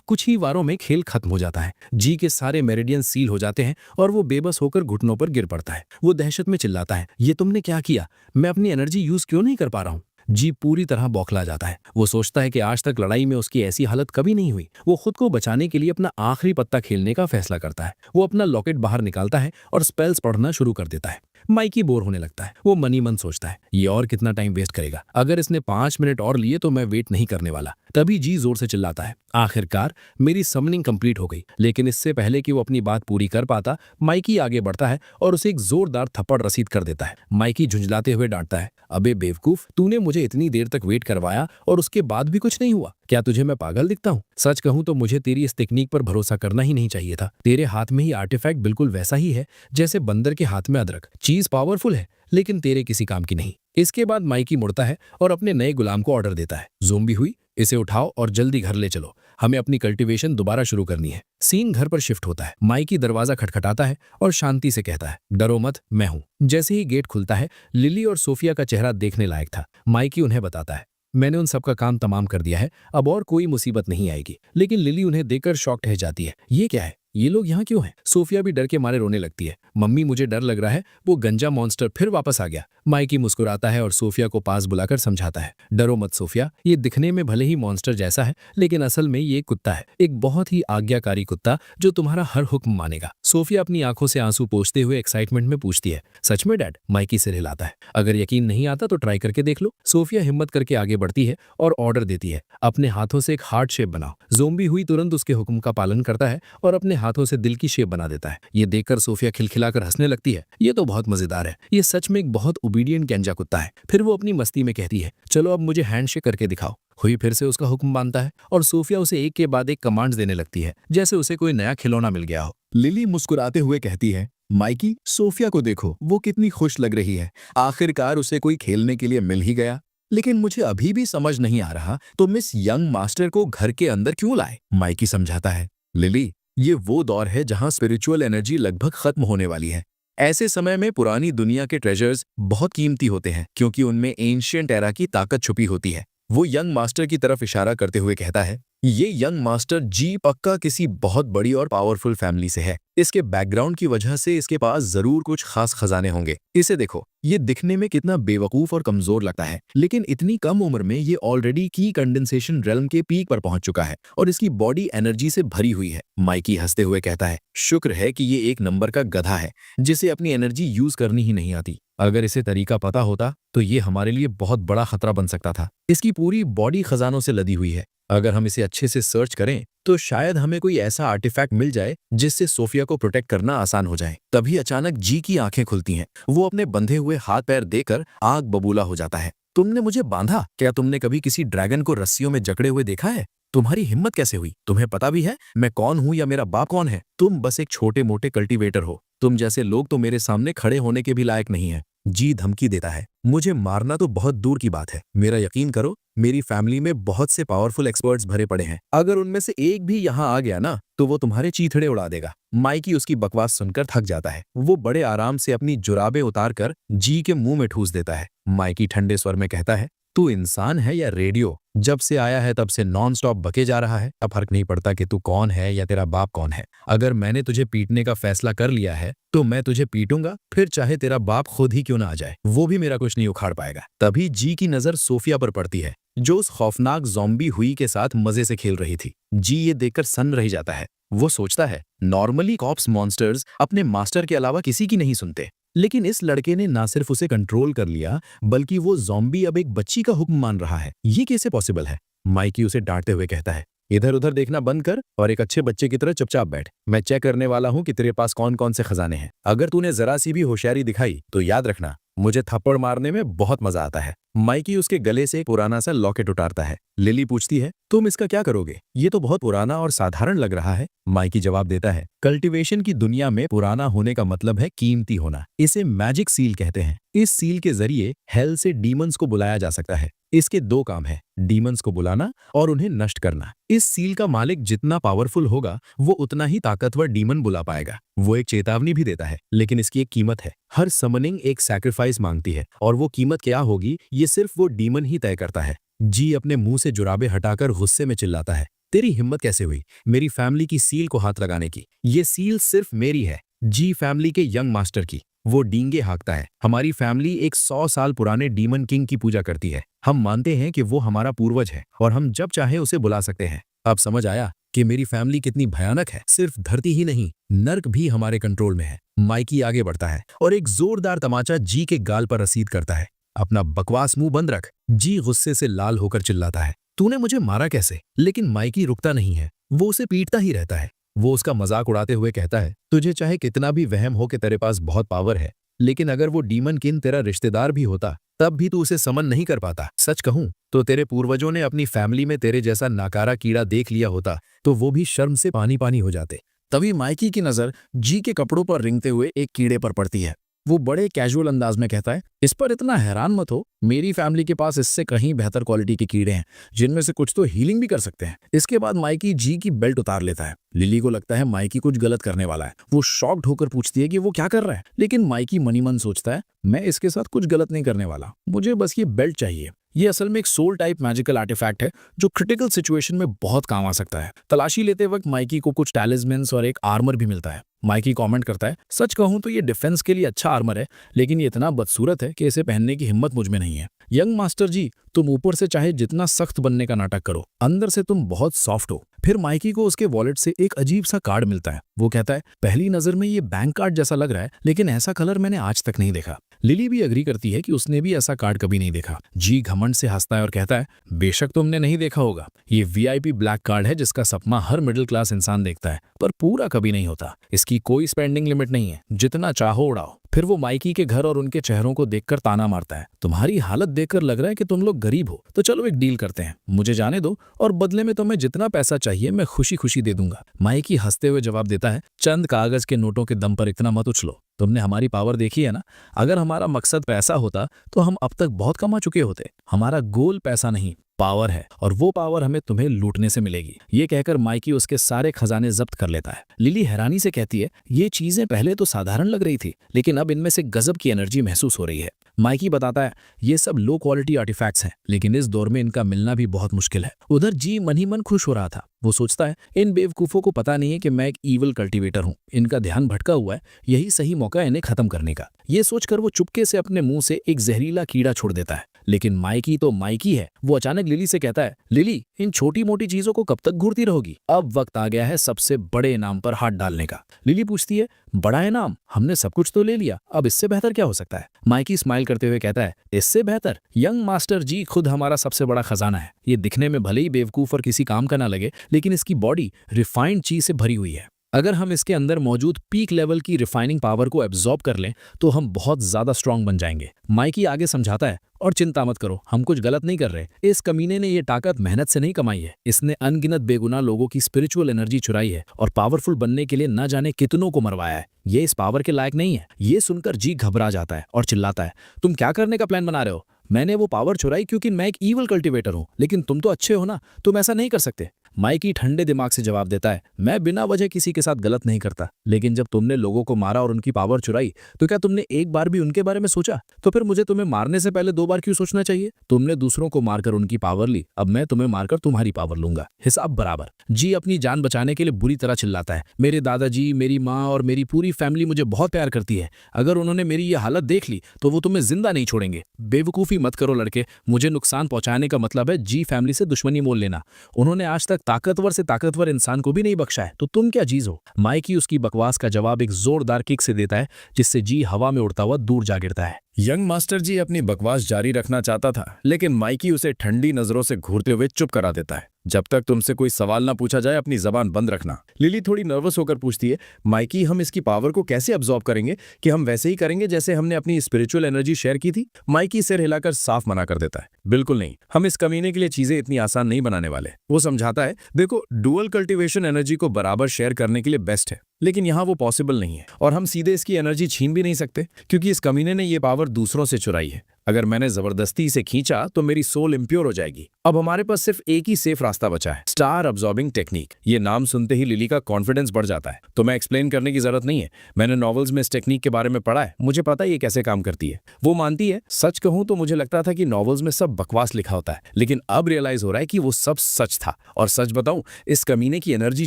कुछ ही वारों में खेल खत्म हो जाता है। जी के सारे मेरिडियंस सील हो जाते हैं और वो बेबस होकर घुटनों पर गिर पड़ता है। वो दहशत में चिल्लाता है, ये तुमने क्या किया? मैं अपनी एनर्जी यूज क्यों नहीं कर पा रहा हूँ? जी पूरी तरह बौखला जाता है। वो सोचता है कि आज तक लड़ाई में उसकी ऐसी हालत कभी नहीं हुई। वो खुद को बचाने के लिए अपना आखिरी पत्ता खेलने का फैसला करता है। वो अपना लॉकेट बाहर निकालता है और स्पेल्स पढ़ना शुरू कर देता है। माइकी बोर होने लगता है। वो मनी मन सोचता है, ये और कितना टाइम वेस्ट करेगा? अगर इसने 5 मिनट और लिए तो मैं वेट नहीं करने वाला। तभी जी जोर से चिल्लाता है, आखिरकार मेरी समनिंग कंप्लीट हो गई। लेकिन इससे पहले कि वो अपनी बात पूरी कर पाता, माइकी आगे बढ़ता है और उसे एक जोरदार थप्पड़ रसीद कर देता है। माइकी झुंझलाते हुए डांटता है, अबे बेवकूफ, तूने मुझे इतनी देर तक वेट करवाया और उसके बाद भी कुछ नहीं हुआ। क्या तुझे मैं पागल दिखता हूँ? सच कहूं तो मुझे तेरी इस टेक्निक पर भरोसा करना ही नहीं चाहिए था। तेरे हाथ में ही आर्टिफैक्ट बिल्कुल वैसा ही है जैसे बंदर के हाथ में अदरक। चीज पावरफुल है लेकिन तेरे किसी काम की नहीं। इसके बाद माइकी मुड़ता है और अपने नए गुलाम को ऑर्डर देता है, ज़ोंबी हुई, इसे उठाओ और जल्दी घर ले चलो। हमें अपनी कल्टीवेशन दोबारा शुरू करनी है। सीन घर पर शिफ्ट होता है। माइकी दरवाजा खटखटाता है और शांति से कहता है, डरो मत, मैं हूं। जैसे ही गेट खुलता है, लिली और सोफिया का चेहरा देखने लायक था। माइकी उन्हें बताता है, मैंने उन सबका काम तमाम कर दिया है, अब और कोई मुसीबत नहीं आएगी। लेकिन लिली उन्हें देखकर शॉक रह जाती है। ये क्या है? ये लोग यहाँ क्यों हैं? सोफिया भी डर के मारे रोने लगती है। मम्मी, मुझे डर लग रहा है, वो गंजा मॉन्स्टर फिर वापस आ गया। माइकी मुस्कुराता है और सोफिया को पास बुलाकर समझाता है, डरो मत सोफिया, ये दिखने में भले ही मॉन्स्टर जैसा है लेकिन असल में ये कुत्ता है, एक बहुत ही आज्ञाकारी कुत्ता जो तुम्हारा हर हुक्म मानेगा। सोफिया अपनी आंखों से आंसू पोंछते हुए एक्साइटमेंट में पूछती है, सच में डैड? माइकी सिर हिलाता है, अगर यकीन नहीं आता तो ट्राई करके देख लो। सोफिया हिम्मत करके आगे बढ़ती है और ऑर्डर देती है, अपने हाथों से एक हार्ट शेप बनाओ। ज़ोंबी हुई तुरंत उसके हुक्म का पालन करता है और अपने हाथों से दिल की शेप बना देता है। ये देखकर सोफिया खिलखिलाकर हंसने लगती है, ये तो बहुत मजेदार है, ये सच में एक बहुत ओबीडिएंट गंजा कुत्ता है। फिर वो अपनी मस्ती में कहती है, चलो अब मुझे हैंडशेक करके दिखाओ। हुई फिर से उसका हुक्म मानता है और सोफिया उसे एक के बाद एक कमांड्स देने लगती है, जैसे उसे कोई नया खिलौना मिल गया हो। लिली मुस्कुराते हुए कहती है, माइकी, सोफिया को देखो, वो कितनी खुश लग रही है। आखिरकार उसे कोई खेलने के लिए मिल ही गया। लेकिन मुझे अभी भी समझ नहीं आ रहा, तो मिस यंग मास्टर को घर के अंदर क्यों लाए? माइकी समझाता है, लिली, ये वो दौर है जहां स्पिरिचुअल एनर्जी लगभग खत्म होने वाली है। ऐसे समय में पुरानी दुनिया के ट्रेजर्स बहुत कीमती होते हैं क्योंकि उनमें एंशिएंट एरा की ताकत छुपी होती है। वो यंग मास्टर की तरफ इशारा करते हुए कहता है, ये यंग मास्टर जी पक्का किसी बहुत बड़ी और पावरफुल फैमिली से है। इसके बैकग्राउंड की वजह से इसके पास जरूर कुछ खास खजाने होंगे। इसे देखो, ये दिखने में कितना बेवकूफ और कमजोर लगता है, लेकिन इतनी कम उम्र में ये ऑलरेडी की कंडेंसेशन रेल्म के पीक पर पहुंच चुका है और इसकी बॉडी एनर्जी से भरी हुई है। माइकी हंसते हुए कहता है, शुक्र है कि ये एक नंबर का गधा है जिसे अपनी एनर्जी यूज करनी ही नहीं आती। अगर इसे तरीका पता होता तो ये हमारे लिए बहुत बड़ा खतरा बन सकता था। इसकी पूरी बॉडी खजानों से लदी हुई है। अगर हम इसे अच्छे से सर्च करें तो शायद हमें कोई ऐसा आर्टिफैक्ट मिल जाए जिससे सोफिया को प्रोटेक्ट करना आसान हो जाए। तभी अचानक जी की आंखें खुलती हैं। वो अपने बंधे हुए हाथ पैर देकर आग बबूला हो जाता है। तुमने मुझे बांधा? क्या तुमने कभी किसी ड्रैगन को रस्सियों में जकड़े हुए देखा है? तुम्हारी हिम्मत कैसे हुई? तुम्हें पता भी है मैं कौन हूं या मेरा बाप कौन है? तुम बस एक छोटे मोटे कल्टीवेटर हो। तुम जैसे लोग तो मेरे सामने खड़े होने के भी लायक नहीं है। जी धमकी देता है। मुझे मारना तो बहुत दूर की बात है। मेरा यकीन करो, मेरी फैमिली में बहुत से पावरफुल एक्सपर्ट्स भरे पड़े हैं। अगर उनमें से एक भी यहाँ आ गया ना तो वो तुम्हारे चीथड़े उड़ा देगा। माइकी उसकी बकवास सुनकर थक जाता है। वो बड़े आराम से अपनी जुराबें उतार कर जी के मुंह में ठूस देता है। माइकी ठंडे स्वर में कहता है, तू इंसान है या रेडियो? जब से आया है तब से नॉन स्टॉप बके जा रहा है। अब फर्क नहीं पड़ता कि तू कौन है या तेरा बाप कौन है। अगर मैंने तुझे पीटने का फैसला कर लिया है तो मैं तुझे पीटूंगा, फिर चाहे तेरा बाप खुद ही क्यों ना आ जाए, वो भी मेरा कुछ नहीं उखाड़ पाएगा। तभी जी की नजर सोफिया पर पड़ती है, जो उस खौफनाक ज़ॉम्बी हुई के साथ मजे से खेल रही थी। जी ये देखकर सन्न रह जाता है। वो सोचता है, नॉर्मली कॉप्स मॉन्स्टर्स अपने मास्टर के अलावा किसी की नहीं सुनते, लेकिन इस लड़के ने ना सिर्फ उसे कंट्रोल कर लिया बल्कि वो ज़ॉम्बी अब एक बच्ची का हुक्म मान रहा है। ये कैसे पॉसिबल है? माइकी उसे डांटते हुए कहता है, इधर उधर देखना बंद कर और एक अच्छे बच्चे की तरह चुपचाप बैठ। मैं चेक करने वाला हूं कि तेरे पास कौन कौन से खजाने हैं। अगर तूने जरा सी भी होशियारी दिखाई तो याद रखना, मुझे थप्पड़ मारने में बहुत मजा आता है। माइकी उसके गले से एक पुराना सा लॉकेट उतारता है। लिली पूछती है, तुम इसका क्या करोगे? ये तो बहुत पुराना और साधारण लग रहा है। माइकी जवाब देता है, कल्टीवेशन की दुनिया में पुराना होने का मतलब है कीमती होना। इसे मैजिक सील कहते हैं। इस सील के जरिए हेल से डीमंस को बुलाया जा सकता है। इसके दो काम है, डीमंस को बुलाना और उन्हें नष्ट करना। इस सील का मालिक जितना पावरफुल होगा वो उतना ही ताकतवर डीमन बुला पाएगा। वो एक चेतावनी भी देता है, लेकिन इसकी एक कीमत है। हर समनिंग एक सैक्रिफाइस मांगती है और वो कीमत क्या होगी ये सिर्फ वो डीमन ही तय करता है। जी अपने मुंह से जुराबे हटाकर गुस्से में चिल्लाता है, तेरी हिम्मत कैसे हुई मेरी फैमिली की सील को हाथ लगाने की? ये सील सिर्फ मेरी है, जी फैमिली के यंग मास्टर की। वो डींगे हाँकता है, हमारी फैमिली एक 100 साल पुराने डीमन किंग की पूजा करती है। हम मानते हैं कि वो हमारा पूर्वज है और हम जब चाहे उसे बुला सकते हैं। अब समझ आया कि मेरी फैमिली कितनी भयानक है। सिर्फ धरती ही नहीं, नर्क भी हमारे कंट्रोल में है। माइकी आगे बढ़ता है और एक जोरदार तमाचा जी के गाल पर रसीद करता है। अपना बकवास मुंह बंद रख। जी गुस्से से लाल होकर चिल्लाता है, तूने मुझे मारा कैसे? लेकिन माइकी रुकता नहीं है, वो उसे पीटता ही रहता है। वो उसका मजाक उड़ाते हुए कहता है, तुझे चाहे कितना भी वहम हो कि तेरे पास बहुत पावर है, लेकिन अगर वो डीमन किंग तेरा रिश्तेदार भी होता तब भी तू उसे समन नहीं कर पाता। सच कहूं तो तेरे पूर्वजों ने अपनी फैमिली में तेरे जैसा नाकारा कीड़ा देख लिया होता तो वो भी शर्म से पानी पानी हो जाते। तभी माइकी की नजर जी के कपड़ों पर रिंगते हुए एक कीड़े पर पड़ती है। वो बड़े कैजुअल अंदाज में कहता है, इस पर इतना हैरान मत हो, मेरी फैमिली के पास इससे कहीं बेहतर क्वालिटी के कीड़े हैं जिनमें से कुछ तो हीलिंग भी कर सकते हैं। इसके बाद माइकी जी की बेल्ट उतार लेता है। लिली को लगता है माइकी कुछ गलत करने वाला है। वो शॉक्ड होकर पूछती है कि वो क्या कर रहा है, लेकिन माइकी मनी मन सोचता है, मैं इसके साथ कुछ गलत नहीं करने वाला, मुझे बस ये बेल्ट चाहिए। ये असल में एक सोल टाइप मैजिकल आर्टिफैक्ट है जो क्रिटिकल सिचुएशन में बहुत काम आ सकता है। तलाशी लेते वक्त माइकी को कुछ टैलिस्मन्स और एक आर्मर भी मिलता है। माइकी कमेंट करता है, सच कहूं तो ये डिफेंस के लिए अच्छा आर्मर है, लेकिन ये इतना बदसूरत है कि इसे पहनने की हिम्मत मुझ में नहीं है। यंग मास्टर जी, तुम ऊपर से चाहे जितना सख्त बनने का नाटक करो, अंदर से तुम बहुत सॉफ्ट हो। फिर माइकी को उसके वॉलेट से एक अजीब सा कार्ड मिलता है। वो कहता है, पहली नजर में ये बैंक कार्ड जैसा लग रहा है, लेकिन ऐसा कलर मैंने आज तक नहीं देखा। लिली भी अग्री करती है कि उसने भी ऐसा कार्ड कभी नहीं देखा। जी घमंड से हंसता है और कहता है, बेशक तुमने नहीं देखा होगा, ये VIP ब्लैक कार्ड है जिसका सपना हर मिडिल क्लास इंसान देखता है, पर पूरा कभी नहीं होता। इसकी कोई स्पेंडिंग लिमिट नहीं है, जितना चाहो उड़ाओ। फिर वो माइकी के घर और उनके चेहरों को देखकर ताना मारता है, तुम्हारी हालत देखकर लग रहा है कि तुम लोग गरीब हो, तो चलो एक डील करते हैं, मुझे जाने दो और बदले में तुम्हें जितना पैसा चाहिए मैं खुशी खुशी दे दूंगा। माइकी हंसते हुए जवाब देता है, चंद कागज के नोटों के दम पर इतना मत उछलो, तुमने हमारी पावर देखी है ना। अगर हमारा मकसद पैसा होता तो हम अब तक बहुत कमा चुके होते। हमारा गोल पैसा नहीं, पावर है, और वो पावर हमें तुम्हें लूटने से मिलेगी। ये कहकर माइकी उसके सारे खजाने जब्त कर लेता है। लिली हैरानी से कहती है, ये चीजें पहले तो साधारण लग रही थी, लेकिन अब इनमें से गजब की एनर्जी महसूस हो रही है। माइकी बताता है, ये सब लो क्वालिटी आर्टिफैक्ट्स हैं, लेकिन इस दौर में इनका मिलना भी बहुत मुश्किल है। उधर जी मन ही मन खुश हो रहा था। वो सोचता है, इन बेवकूफों को पता नहीं है कि मैं एक ईवल कल्टीवेटर हूँ, इनका ध्यान भटका हुआ है, यही सही मौका है इन्हें खत्म करने का। ये सोचकर वो चुपके से अपने मुंह से एक जहरीला कीड़ा छोड़ देता है। लेकिन माइकी तो माइकी है। वो अचानक लिली से कहता है, लिली, इन छोटी मोटी चीजों को कब तक घूरती रहोगी? अब वक्त आ गया है सबसे बड़े इनाम पर हाथ डालने का। लिली पूछती है, बड़ा इनाम? हमने सब कुछ तो ले लिया, अब इससे बेहतर क्या हो सकता है? माइकी स्माइल करते हुए कहता है, इससे बेहतर? यंग मास्टर जी खुद हमारा सबसे बड़ा खजाना है। ये दिखने में भले ही बेवकूफ और किसी काम का ना लगे, लेकिन इसकी बॉडी रिफाइंड चीज से भरी हुई है। अगर हम इसके अंदर मौजूद पीक लेवल की रिफाइनिंग पावर को एब्जॉर्ब कर लें तो हम बहुत ज्यादा स्ट्रांग बन जाएंगे। माइकी आगे समझाता है, और चिंता मत करो, हम कुछ गलत नहीं कर रहे। इस कमीने ने ये ताकत मेहनत से नहीं कमाई है। इसने अनगिनत बेगुनाह लोगों की स्पिरिचुअल एनर्जी चुराई है और पावरफुल बनने के लिए न जाने कितनों को मरवाया है। ये इस पावर के लायक नहीं है। ये सुनकर जी घबरा जाता है और चिल्लाता है, तुम क्या करने का प्लान बना रहे हो? मैंने वो पावर चुराई क्योंकि मैं एक ईवल कल्टीवेटर हूं, लेकिन तुम तो अच्छे हो ना, तुम ऐसा नहीं कर सकते। माइकी ठंडे दिमाग से जवाब देता है, मैं बिना वजह किसी के साथ गलत नहीं करता, लेकिन जब तुमने लोगों को मारा और उनकी पावर चुराई तो क्या तुमने एक बार भी उनके बारे में सोचा? तो फिर मुझे तुम्हें मारने से पहले 2 बार क्यों सोचना चाहिए? तुमने दूसरों को मारकर उनकी पावर ली, अब मैं तुम्हें मारकर तुम्हारी पावर लूंगा, हिसाब बराबर। जी अपनी जान बचाने के लिए बुरी तरह चिल्लाता है, मेरे दादाजी, मेरी माँ और मेरी पूरी फैमिली मुझे बहुत प्यार करती है। अगर उन्होंने मेरी ये हालत देख ली तो वो तुम्हें जिंदा नहीं छोड़ेंगे। बेवकूफी मत करो लड़के, मुझे नुकसान पहुंचाने का मतलब है जी फैमिली से दुश्मनी मोल लेना। उन्होंने आज तक ताकतवर से ताकतवर इंसान को भी नहीं बख्शा है, तो तुम क्या चीज हो? माइकी उसकी बकवास का जवाब एक जोरदार किक से देता है, जिससे जी हवा में उड़ता हुआ दूर जा गिरता है। यंग मास्टर जी अपनी बकवास जारी रखना चाहता था, लेकिन माइकी उसे ठंडी नजरों से घूरते हुए चुप करा देता है। जब तक तुमसे कोई सवाल ना पूछा जाए अपनी जबान बंद रखना। लिली थोड़ी नर्वस होकर पूछती है, माइकी, हम इसकी पावर को कैसे अब्सॉर्ब करेंगे? कि हम वैसे ही करेंगे जैसे हमने अपनी स्पिरिचुअल एनर्जी शेयर की थी? माइकी सिर हिलाकर साफ मना कर देता है, बिल्कुल नहीं, हम इस कमीने के लिए चीजें इतनी आसान नहीं बनाने वाले। वो समझाता है, देखो, डुअल कल्टीवेशन एनर्जी को बराबर शेयर करने के लिए बेस्ट है, लेकिन यहाँ वो पॉसिबल नहीं है और हम सीधे इसकी एनर्जी छीन भी नहीं सकते, क्योंकि इस कमीने ने ये पावर दूसरों से चुराई है। अगर मैंने जबरदस्ती इसे खींचा तो मेरी सोल इम्प्योर हो जाएगी। अब हमारे पास सिर्फ एक ही सेफ रास्ता बचा है, स्टार अब्सॉर्बिंग टेक्निक। ये नाम सुनते ही लिली का कॉन्फिडेंस बढ़ जाता है। तो मैं एक्सप्लेन करने की जरूरत नहीं है, मैंने नॉवेल्स में इस टेक्निक के बारे में पढ़ा है, मुझे पता है ये कैसे काम करती है। वो मानती है, सच कहूं तो मुझे लगता था कि नॉवेल्स में सब बकवास लिखा होता है, लेकिन अब रियलाइज हो रहा है कि वो सब सच था। और सच बताऊं, इस कमीने की एनर्जी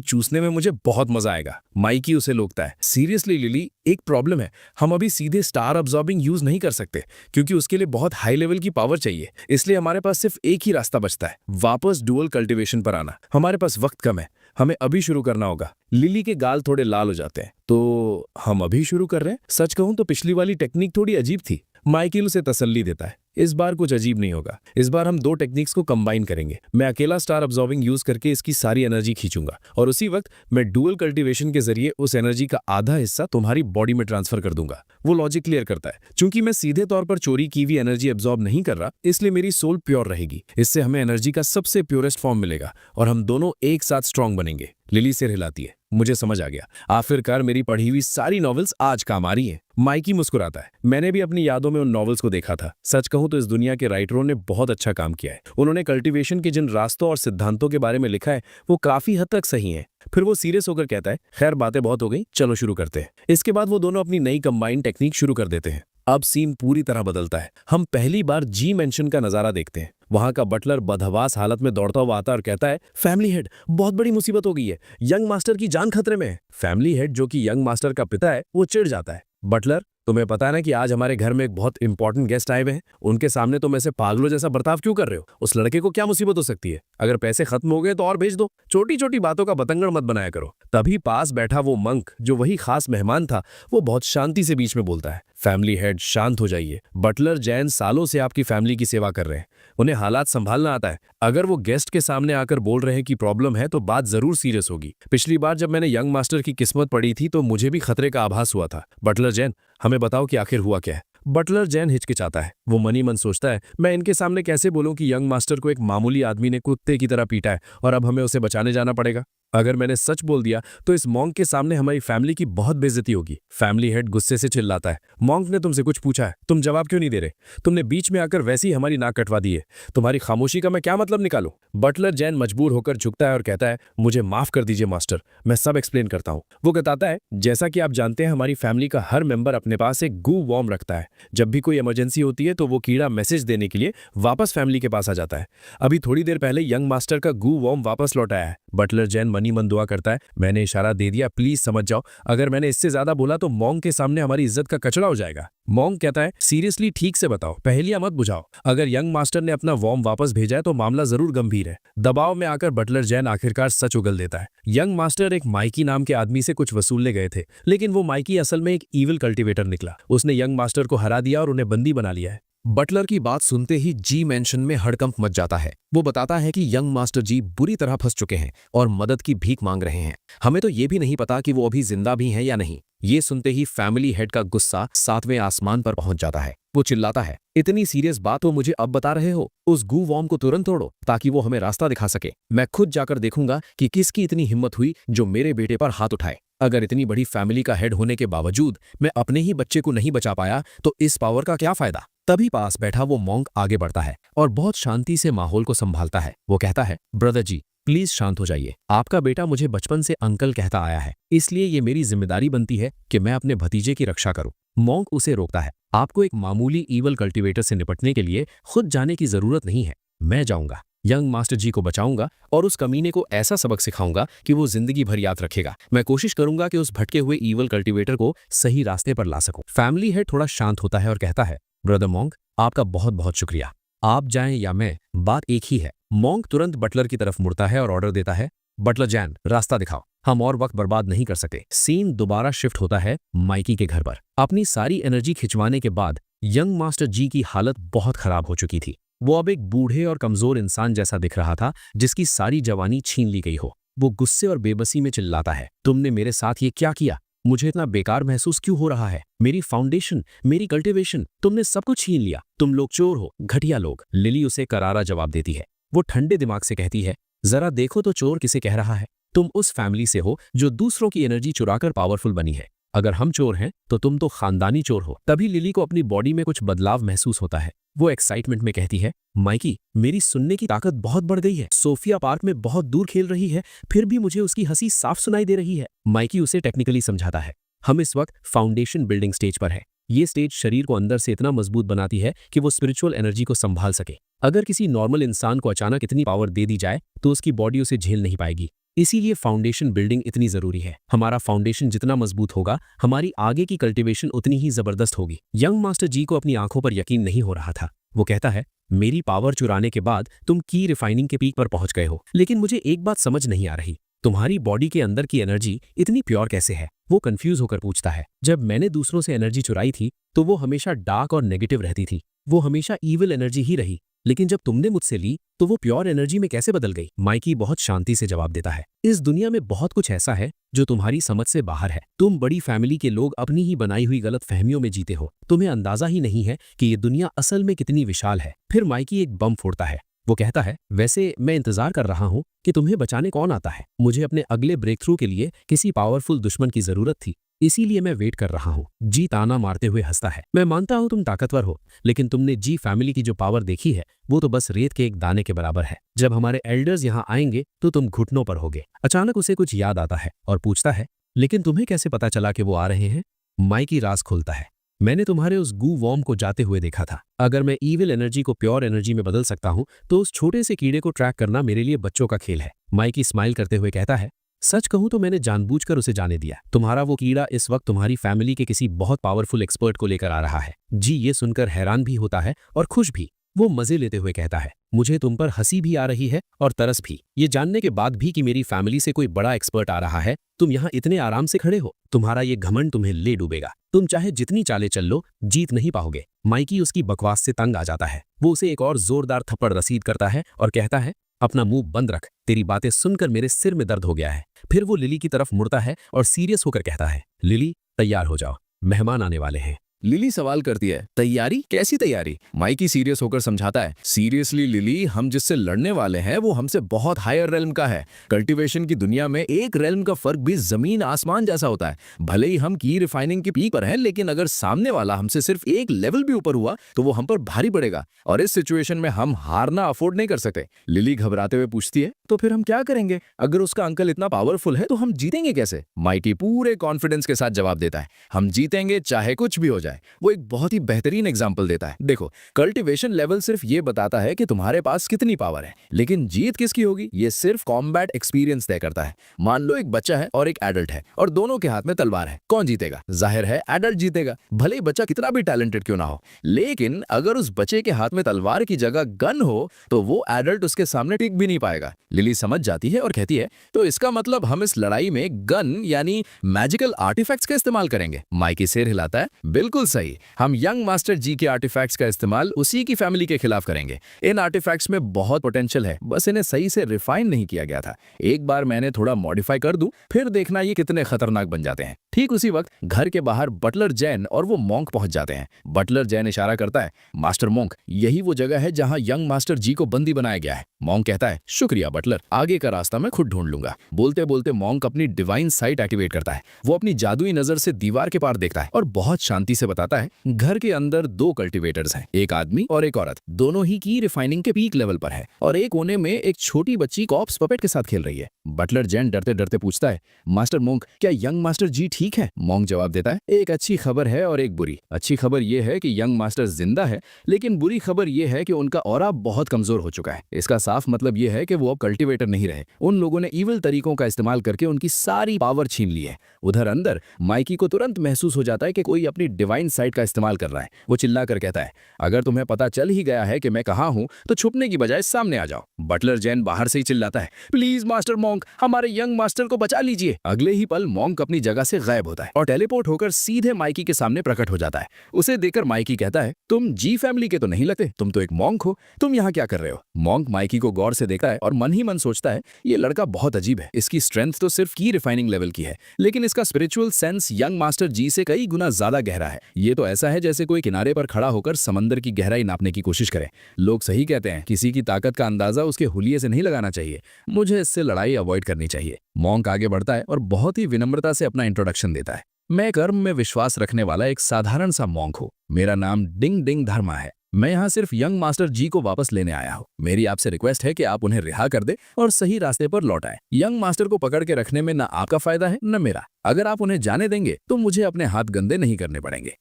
चूसने में मुझे बहुत मजा आएगा। माइकी उसे लोकता है, सीरियसली लिली, एक प्रॉब्लम है, हम अभी सीधे स्टार अब्सॉर्बिंग यूज नहीं कर सकते, क्योंकि उसके लिए बहुत हाई लेवल की पावर चाहिए। इसलिए हमारे पास सिर्फ एक ही रास्ता बचता है, वापस डुअल कल्टीवेशन पर आना। हमारे पास वक्त कम है, हमें अभी शुरू करना होगा। लिली के गाल थोड़े लाल हो जाते हैं, तो हम अभी शुरू कर रहे हैं? सच कहूं तो पिछली वाली टेक्निक थोड़ी अजीब थी। माइकल उसे तसल्ली देता है, इस बार कुछ अजीब नहीं होगा, इस बार हम 2 टेक्निक्स को कंबाइन करेंगे। मैं अकेला स्टार अब्सॉर्बिंग यूज करके इसकी सारी एनर्जी खींचूंगा और उसी वक्त मैं डुअल कल्टीवेशन के जरिए उस एनर्जी का आधा हिस्सा तुम्हारी बॉडी में ट्रांसफर कर दूंगा। वो लॉजिक क्लियर करता है, चूंकि मैं सीधे तौर पर चोरी की हुई एनर्जी एब्सॉर्ब नहीं कर रहा, इसलिए मेरी सोल प्योर रहेगी। इससे हमें एनर्जी का सबसे प्योरेस्ट फॉर्म मिलेगा और हम दोनों एक साथ स्ट्रांग बनेंगे। लिली सिर हिलाती है, मुझे समझ आ गया, आखिरकार मेरी पढ़ी हुई सारी नॉवेल्स आज काम आ रही हैं। माइकी मुस्कुराता है, मैंने भी अपनी यादों में उन नॉवेल्स को देखा था। सच कहूं तो इस दुनिया के राइटरों ने बहुत अच्छा काम किया है। उन्होंने कल्टीवेशन के जिन रास्तों और सिद्धांतों के बारे में लिखा है वो काफी हद तक सही है। फिर वो सीरियस होकर कहता है, खैर बातें बहुत हो गई, चलो शुरू करते हैं। इसके बाद वो दोनों अपनी नई कंबाइंड टेक्निक शुरू कर देते हैं। अब सीन पूरी तरह बदलता है। हम पहली बार जी मेंशन का नजारा देखते हैं। वहां का बटलर बदहवास हालत में दौड़ता हुआ आता और कहता है, फैमिली हेड, बहुत बड़ी मुसीबत हो गई है, यंग मास्टर की जान खतरे में है। फैमिली हेड, जो कि यंग मास्टर का पिता है, वो चिढ़ जाता है, बटलर, तुम्हें पता है ना कि आज हमारे घर में एक बहुत इंपॉर्टेंट गेस्ट आए हुए हैं, उनके सामने तुम ऐसे पागलों जैसा बर्ताव क्यों कर रहे हो? उस लड़के को क्या मुसीबत हो सकती है? अगर पैसे खत्म हो गए तो और भेज दो, छोटी छोटी बातों का बतंगड़ मत बनाया करो। तभी पास बैठा वो मंक, जो वही खास मेहमान था, वो बहुत शांति से बीच में बोलता है, फैमिली हेड, शांत हो जाइए, बटलर जैन सालों से आपकी फैमिली की सेवा कर रहे हैं, उन्हें हालात संभालना आता है। अगर वो गेस्ट के सामने आकर बोल रहे हैं कि प्रॉब्लम है तो बात जरूर सीरियस होगी। पिछली बार जब मैंने यंग मास्टर की किस्मत पढ़ी थी तो मुझे भी खतरे का आभास हुआ था। बटलर जैन, हमें बताओ कि आखिर हुआ क्या है? बटलर जैन हिचकिचाता है। वो मनी मन सोचता है, मैं इनके सामने कैसे बोलूं कि यंग मास्टर को एक मामूली आदमी ने कुत्ते की तरह पीटा है और अब हमें उसे बचाने जाना पड़ेगा। अगर मैंने सच बोल दिया तो इस मॉन्क के सामने हमारी फैमिली की बहुत बेइज्जती होगी। फैमिली हेड गुस्से से चिल्लाता है, मॉन्क ने तुमसे कुछ पूछा है, तुम जवाब क्यों नहीं दे रहे? तुमने बीच में आकर वैसे ही हमारी नाक कटवा दी है, तुम्हारी खामोशी का मैं क्या मतलब निकालूं? बटलर जैन मजबूर होकर झुकता है और कहता है, मुझे माफ कर दीजिए मास्टर, मैं सब एक्सप्लेन करता हूं। वो बताता है, जैसा कि आप जानते हैं हमारी फैमिली का हर मेंबर अपने पास एक गू वॉर्म रखता है। जब भी कोई इमरजेंसी होती है तो वो कीड़ा मैसेज देने के लिए वापस फैमिली के पास आ जाता है। अभी थोड़ी देर पहले यंग मास्टर का गू वॉर्म वापस लौट आया है। बटलर जैन मन ही मन दुआ करता है। मैंने इशारा दे दिया, प्लीज समझ जाओ, अगर मैंने इससे ज्यादा बोला तो मॉन्ग के सामने हमारी इज्जत का कचरा हो जाएगा। मॉन्ग कहता है, सीरियसली ठीक से बताओ, पहेलियां मत बुझाओ। अगर यंग मास्टर ने अपना वॉर्म वापस भेजा है तो मामला जरूर गंभीर है। दबाव में आकर बटलर जैन आखिरकार सच उगल देता है। यंग मास्टर एक माइकी नाम के आदमी से कुछ वसूलने गए थे, लेकिन वो माइकी असल में एक ईविल कल्टीवेटर निकला। उसने यंग मास्टर को हरा दिया और उन्हें बंदी बना लिया है। बटलर की बात सुनते ही जी मैंशन में हड़कंप मच जाता है। वो बताता है कि यंग मास्टर जी बुरी तरह फंस चुके हैं और मदद की भीख मांग रहे हैं। हमें तो ये भी नहीं पता कि वो अभी जिंदा भी हैं या नहीं। ये सुनते ही फैमिली हेड का गुस्सा 7वें आसमान पर पहुंच जाता है। वो चिल्लाता है, इतनी सीरियस बात वो मुझे अब बता रहे हो? उस गू वॉर्म को तुरंत तोड़ो ताकि वो हमें रास्ता दिखा सके। मैं खुद जाकर देखूंगा कि किसकी इतनी हिम्मत हुई जो मेरे बेटे पर हाथ उठाए। अगर इतनी बड़ी फैमिली का हेड होने के बावजूद मैं अपने ही बच्चे को नहीं बचा पाया तो इस पावर का क्या फायदा। तभी पास बैठा वो मॉन्क आगे बढ़ता है और बहुत शांति से माहौल को संभालता है। वो कहता है, ब्रदर जी प्लीज शांत हो जाइए। आपका बेटा मुझे बचपन से अंकल कहता आया है, इसलिए ये मेरी जिम्मेदारी बनती है कि मैं अपने भतीजे की रक्षा करूं। मॉन्क उसे रोकता है, आपको एक मामूली ईवल कल्टीवेटर से निपटने के लिए खुद जाने की जरूरत नहीं है, मैं जाऊंगा, यंग मास्टर जी को बचाऊंगा और उस कमीने को ऐसा सबक सिखाऊंगा कि वो जिंदगी भर याद रखेगा। मैं कोशिश करूंगा कि उस भटके हुए ईवल कल्टीवेटर को सही रास्ते पर ला सकूं। फैमिली हेड थोड़ा शांत होता है और कहता है, ब्रदर मॉन्क आपका बहुत बहुत शुक्रिया, आप जाएं या मैं, बात एक ही है। मॉन्क तुरंत बटलर की तरफ मुड़ता है और ऑर्डर देता है, बटलर जैन रास्ता दिखाओ, हम और वक्त बर्बाद नहीं कर सकते। सीन दोबारा शिफ्ट होता है माइकी के घर पर। अपनी सारी एनर्जी खिंचवाने के बाद यंग मास्टर जी की हालत बहुत खराब हो चुकी थी। वो अब एक बूढ़े और कमजोर इंसान जैसा दिख रहा था जिसकी सारी जवानी छीन ली गई हो। वो गुस्से और बेबसी में चिल्लाता है, तुमने मेरे साथ ये क्या किया? मुझे इतना बेकार महसूस क्यों हो रहा है? मेरी फाउंडेशन, मेरी कल्टीवेशन, तुमने सब कुछ छीन लिया। तुम लोग चोर हो, घटिया लोग। लिली उसे करारा जवाब देती है। वो ठंडे दिमाग से कहती है, जरा देखो तो चोर किसे कह रहा है। तुम उस फैमिली से हो जो दूसरों की एनर्जी चुराकर पावरफुल बनी है। अगर हम चोर हैं तो तुम तो खानदानी चोर हो। तभी लिली को अपनी बॉडी में कुछ बदलाव महसूस होता है। वो एक्साइटमेंट में कहती है, माइकी मेरी सुनने की ताकत बहुत बढ़ गई है। सोफिया पार्क में बहुत दूर खेल रही है, फिर भी मुझे उसकी हंसी साफ सुनाई दे रही है। माइकी उसे टेक्निकली समझाता है, हम इस वक्त फाउंडेशन बिल्डिंग स्टेज पर है। ये स्टेज शरीर को अंदर से इतना मजबूत बनाती है कि वो स्पिरिचुअल एनर्जी को संभाल सके। अगर किसी नॉर्मल इंसान को अचानक इतनी पावर दे दी जाए तो उसकी बॉडी उसे झेल नहीं पाएगी। इसीलिए फाउंडेशन बिल्डिंग इतनी जरूरी है। हमारा फाउंडेशन जितना मजबूत होगा, हमारी आगे की कल्टीवेशन उतनी ही जबरदस्त होगी। यंग मास्टर जी को अपनी आंखों पर यकीन नहीं हो रहा था। वो कहता है, मेरी पावर चुराने के बाद तुम की रिफाइनिंग के पीक पर पहुंच गए हो, लेकिन मुझे एक बात समझ नहीं आ रही, तुम्हारी बॉडी के अंदर की एनर्जी इतनी प्योर कैसे है? वो कंफ्यूज होकर पूछता है, जब मैंने दूसरों से एनर्जी चुराई थी तो वो हमेशा डार्क और नेगेटिव रहती थी, वो हमेशा ईविल एनर्जी ही रही, लेकिन जब तुमने मुझसे ली तो वो प्योर एनर्जी में कैसे बदल गई? माइकी बहुत शांति से जवाब देता है, इस दुनिया में बहुत कुछ ऐसा है जो तुम्हारी समझ से बाहर है। तुम बड़ी फैमिली के लोग अपनी ही बनाई हुई गलत फहमियों में जीते हो। तुम्हें अंदाजा ही नहीं है कि ये दुनिया असल में कितनी विशाल है। फिर माइकी एक बम फोड़ता है। वो कहता है, वैसे मैं इंतजार कर रहा हूं कि तुम्हें बचाने कौन आता है। मुझे अपने अगले ब्रेक थ्रू के लिए किसी पावरफुल दुश्मन की जरूरत थी, इसीलिए मैं वेट कर रहा हूं। जी ताना मारते हुए हंसता है, मैं मानता हूं तुम ताकतवर हो, लेकिन तुमने जी फैमिली की जो पावर देखी है वो तो बस रेत के एक दाने के बराबर है। जब हमारे एल्डर्स यहाँ आएंगे तो तुम घुटनों पर होगे। अचानक उसे कुछ याद आता है और पूछता है, लेकिन तुम्हें कैसे पता चला कि वो आ रहे हैं? माइकी राज खोलता है, मैंने तुम्हारे उस गू वॉर्म को जाते हुए देखा था। अगर मैं ईविल एनर्जी को प्योर एनर्जी में बदल सकता हूं तो उस छोटे से कीड़े को ट्रैक करना मेरे लिए बच्चों का खेल है। माइकी स्माइल करते हुए कहता है, सच कहूं तो मैंने जानबूझकर उसे जाने दिया। तुम्हारा वो कीड़ा इस वक्त तुम्हारी फैमिली के किसी बहुत पावरफुल एक्सपर्ट को लेकर आ रहा है। जी ये सुनकर हैरान भी होता है और खुश भी। वो मजे लेते हुए कहता है, मुझे तुम पर हंसी भी आ रही है और तरस भी, ये जानने के बाद भी कि मेरी फैमिली से कोई बड़ा एक्सपर्ट आ रहा है। तुम यहाँ इतने आराम से खड़े हो, तुम्हारा ये घमंड तुम्हें ले डूबेगा। तुम चाहे जितनी चालें चल लो, जीत नहीं पाओगे। माइकी उसकी बकवास से तंग आ जाता है। वो उसे एक और जोरदार थप्पड़ रसीद करता है और कहता है, अपना मुंह बंद रख, तेरी बातें सुनकर मेरे सिर में दर्द हो गया है। फिर वो लिली की तरफ मुड़ता है और सीरियस होकर कहता है, लिली तैयार हो जाओ, मेहमान आने वाले हैं। लिली सवाल करती है, तैयारी? कैसी तैयारी? माइकी सीरियस होकर समझाता है, सीरियसली लिली, हम जिससे लड़ने वाले हैं वो हमसे बहुत हायर रेल्म का है। कल्टीवेशन की दुनिया में एक रेल्म का फर्क भी जमीन आसमान जैसा होता है। भले ही हम की रिफाइनिंग के पीक पर हैं, लेकिन अगर सामने वाला हमसे सिर्फ एक लेवल भी ऊपर हुआ तो वो हम पर भारी पड़ेगा और इस सिचुएशन में हम हारना अफोर्ड नहीं कर सकते। लिली घबराते हुए पूछती है, तो फिर हम क्या करेंगे? अगर उसका अंकल इतना पावरफुल है तो हम जीतेंगे कैसे? माइकी पूरे कॉन्फिडेंस के साथ जवाब देता है, हम जीतेंगे चाहे कुछ भी हो जाए। जाए। वो एक बहुत ही बेहतरीन एग्जाम्पल देता है। देखो, कल्टीवेशन लेवल सिर्फ ये बताता है कि तुम्हारे पास कितनी पावर है, लेकिन जीत किसकी होगी ये सिर्फ कॉम्बैट एक्सपीरियंस तय करता है। मान लो एक बच्चा है और एक एडल्ट है और दोनों के हाथ में तलवार है, कौन जीतेगा? जाहिर है एडल्ट जीतेगा, भले ही बच्चा कितना भी टैलेंटेड क्यों ना हो। लेकिन अगर उस बच्चे के हाथ में तलवार की जगह गन हो तो वो एडल्ट उसके सामने टिक भी नहीं पाएगा। लिली समझ जाती है और कहती है, तो इसका मतलब हम इस लड़ाई में गन यानी मैजिकल आर्टिफैक्ट्स का इस्तेमाल करेंगे। माइकी सिर हिलाता है, बिल्कुल सही, हम यंग मास्टर जी के आर्टिफैक्ट्स का इस्तेमाल उसी की फैमिली के खिलाफ करेंगे। इन आर्टिफैक्ट्स में बहुत पोटेंशियल है, बस इन्हें सही से रिफाइन नहीं किया गया था। एक बार मैंने थोड़ा मॉडिफाई कर दूं, फिर देखना ये कितने खतरनाक बन जाते हैं। ठीक उसी वक्त घर के बाहर बटलर जैन और वो मॉन्क पहुंच जाते हैं। बटलर जैन इशारा करता है, मास्टर मॉन्क, यही वो जगह है जहां यंग मास्टर जी को बंदी बनाया गया है। मॉन्क कहता है, शुक्रिया बटलर, आगे का रास्ता मैं खुद ढूंढ लूंगा। बोलते बोलते मॉन्क अपनी डिवाइन साइट एक्टिवेट करता है। वो अपनी जादुई नजर से दीवार के पार देखता है और बहुत शांति से बताता है, घर के अंदर 2 कल्टीवेटर्स हैं, एक आदमी और एक औरत। दोनों ही की रिफाइनिंग के पीक लेवल पर है और एक कोने में एक छोटी बच्ची कॉप्स पपेट के साथ खेल रही है। बटलर जैन डरते डरते पूछता है, मास्टर मॉन्क, क्या यंग मास्टर जी ठीक है? मॉन्क जवाब देता है, एक अच्छी खबर है और एक बुरी। अच्छी खबर यह है कि यंग मास्टर जिंदा है, लेकिन बुरी खबर यह है कि उनका ऑरा बहुत कमजोर हो चुका है। इसका साफ मतलब यह है कि वो अब कल्टीवेटर नहीं रहे। उन लोगों ने इविल तरीकों का इस्तेमाल करके उनकी सारी पावर छीन ली है। उधर अंदर माइकी को तुरंत महसूस हो जाता है कि कोई अपनी डिवाइन साइट का इस्तेमाल कर रहा है। वो चिल्लाकर कहता है, अगर तुम्हें पता चल ही गया है कि मैं कहाँ हूं तो छुपने की बजाय सामने आ जाओ। बटलर जैन बाहर से ही चिल्लाता है, प्लीज मास्टर मॉन्क, हमारे यंग मास्टर को बचा लीजिए। अगले ही पल मॉन्क अपनी जगह से गायब होता है और टेलीपोर्ट होकर सीधे माइकी के सामने प्रकट हो जाता है। उसे देखकर माइकी कहता है, तुम जी फैमिली के तो नहीं लगते, तुम तो एक मॉन्क हो, तुम यहाँ क्या कर रहे हो? मॉन्क माइकी को गौर से देखता है और मन ही मन सोचता है, ये लड़का बहुत अजीब है। इसकी स्ट्रेंथ तो सिर्फ की रिफाइनिंग लेवल की है, लेकिन इसका स्पिरिचुअल सेंस यंग मास्टर जी से कई गुना ज्यादा गहरा है। ये तो ऐसा है जैसे कोई किनारे पर खड़ा होकर समंदर की गहराई नापने की कोशिश करे। लोग सही कहते हैं, किसी की ताकत का अंदाजा उसके हुलिये से नहीं लगाना चाहिए। मुझे इससे लड़ाई अवॉइड करनी चाहिए। मॉन्क आगे बढ़ता है और बहुत ही विनम्रता से अपना इंट्रोडक्शन देता है। मैं कर्म में विश्वास रखने वाला एक साधारण सा मॉन्क हूँ। मेरा नाम डिंग डिंग धर्मा है। मैं यहाँ सिर्फ यंग मास्टर जी को वापस लेने आया हूँ। मेरी आपसे रिक्वेस्ट है कि आप उन्हें रिहा कर दे और सही रास्ते पर लौटाएं। यंग मास्टर को पकड़ के रखने में न आपका फायदा है न मेरा। अगर आप उन्हें जाने देंगे तो मुझे अपने हाथ गंदे नहीं करने पड़ेंगे।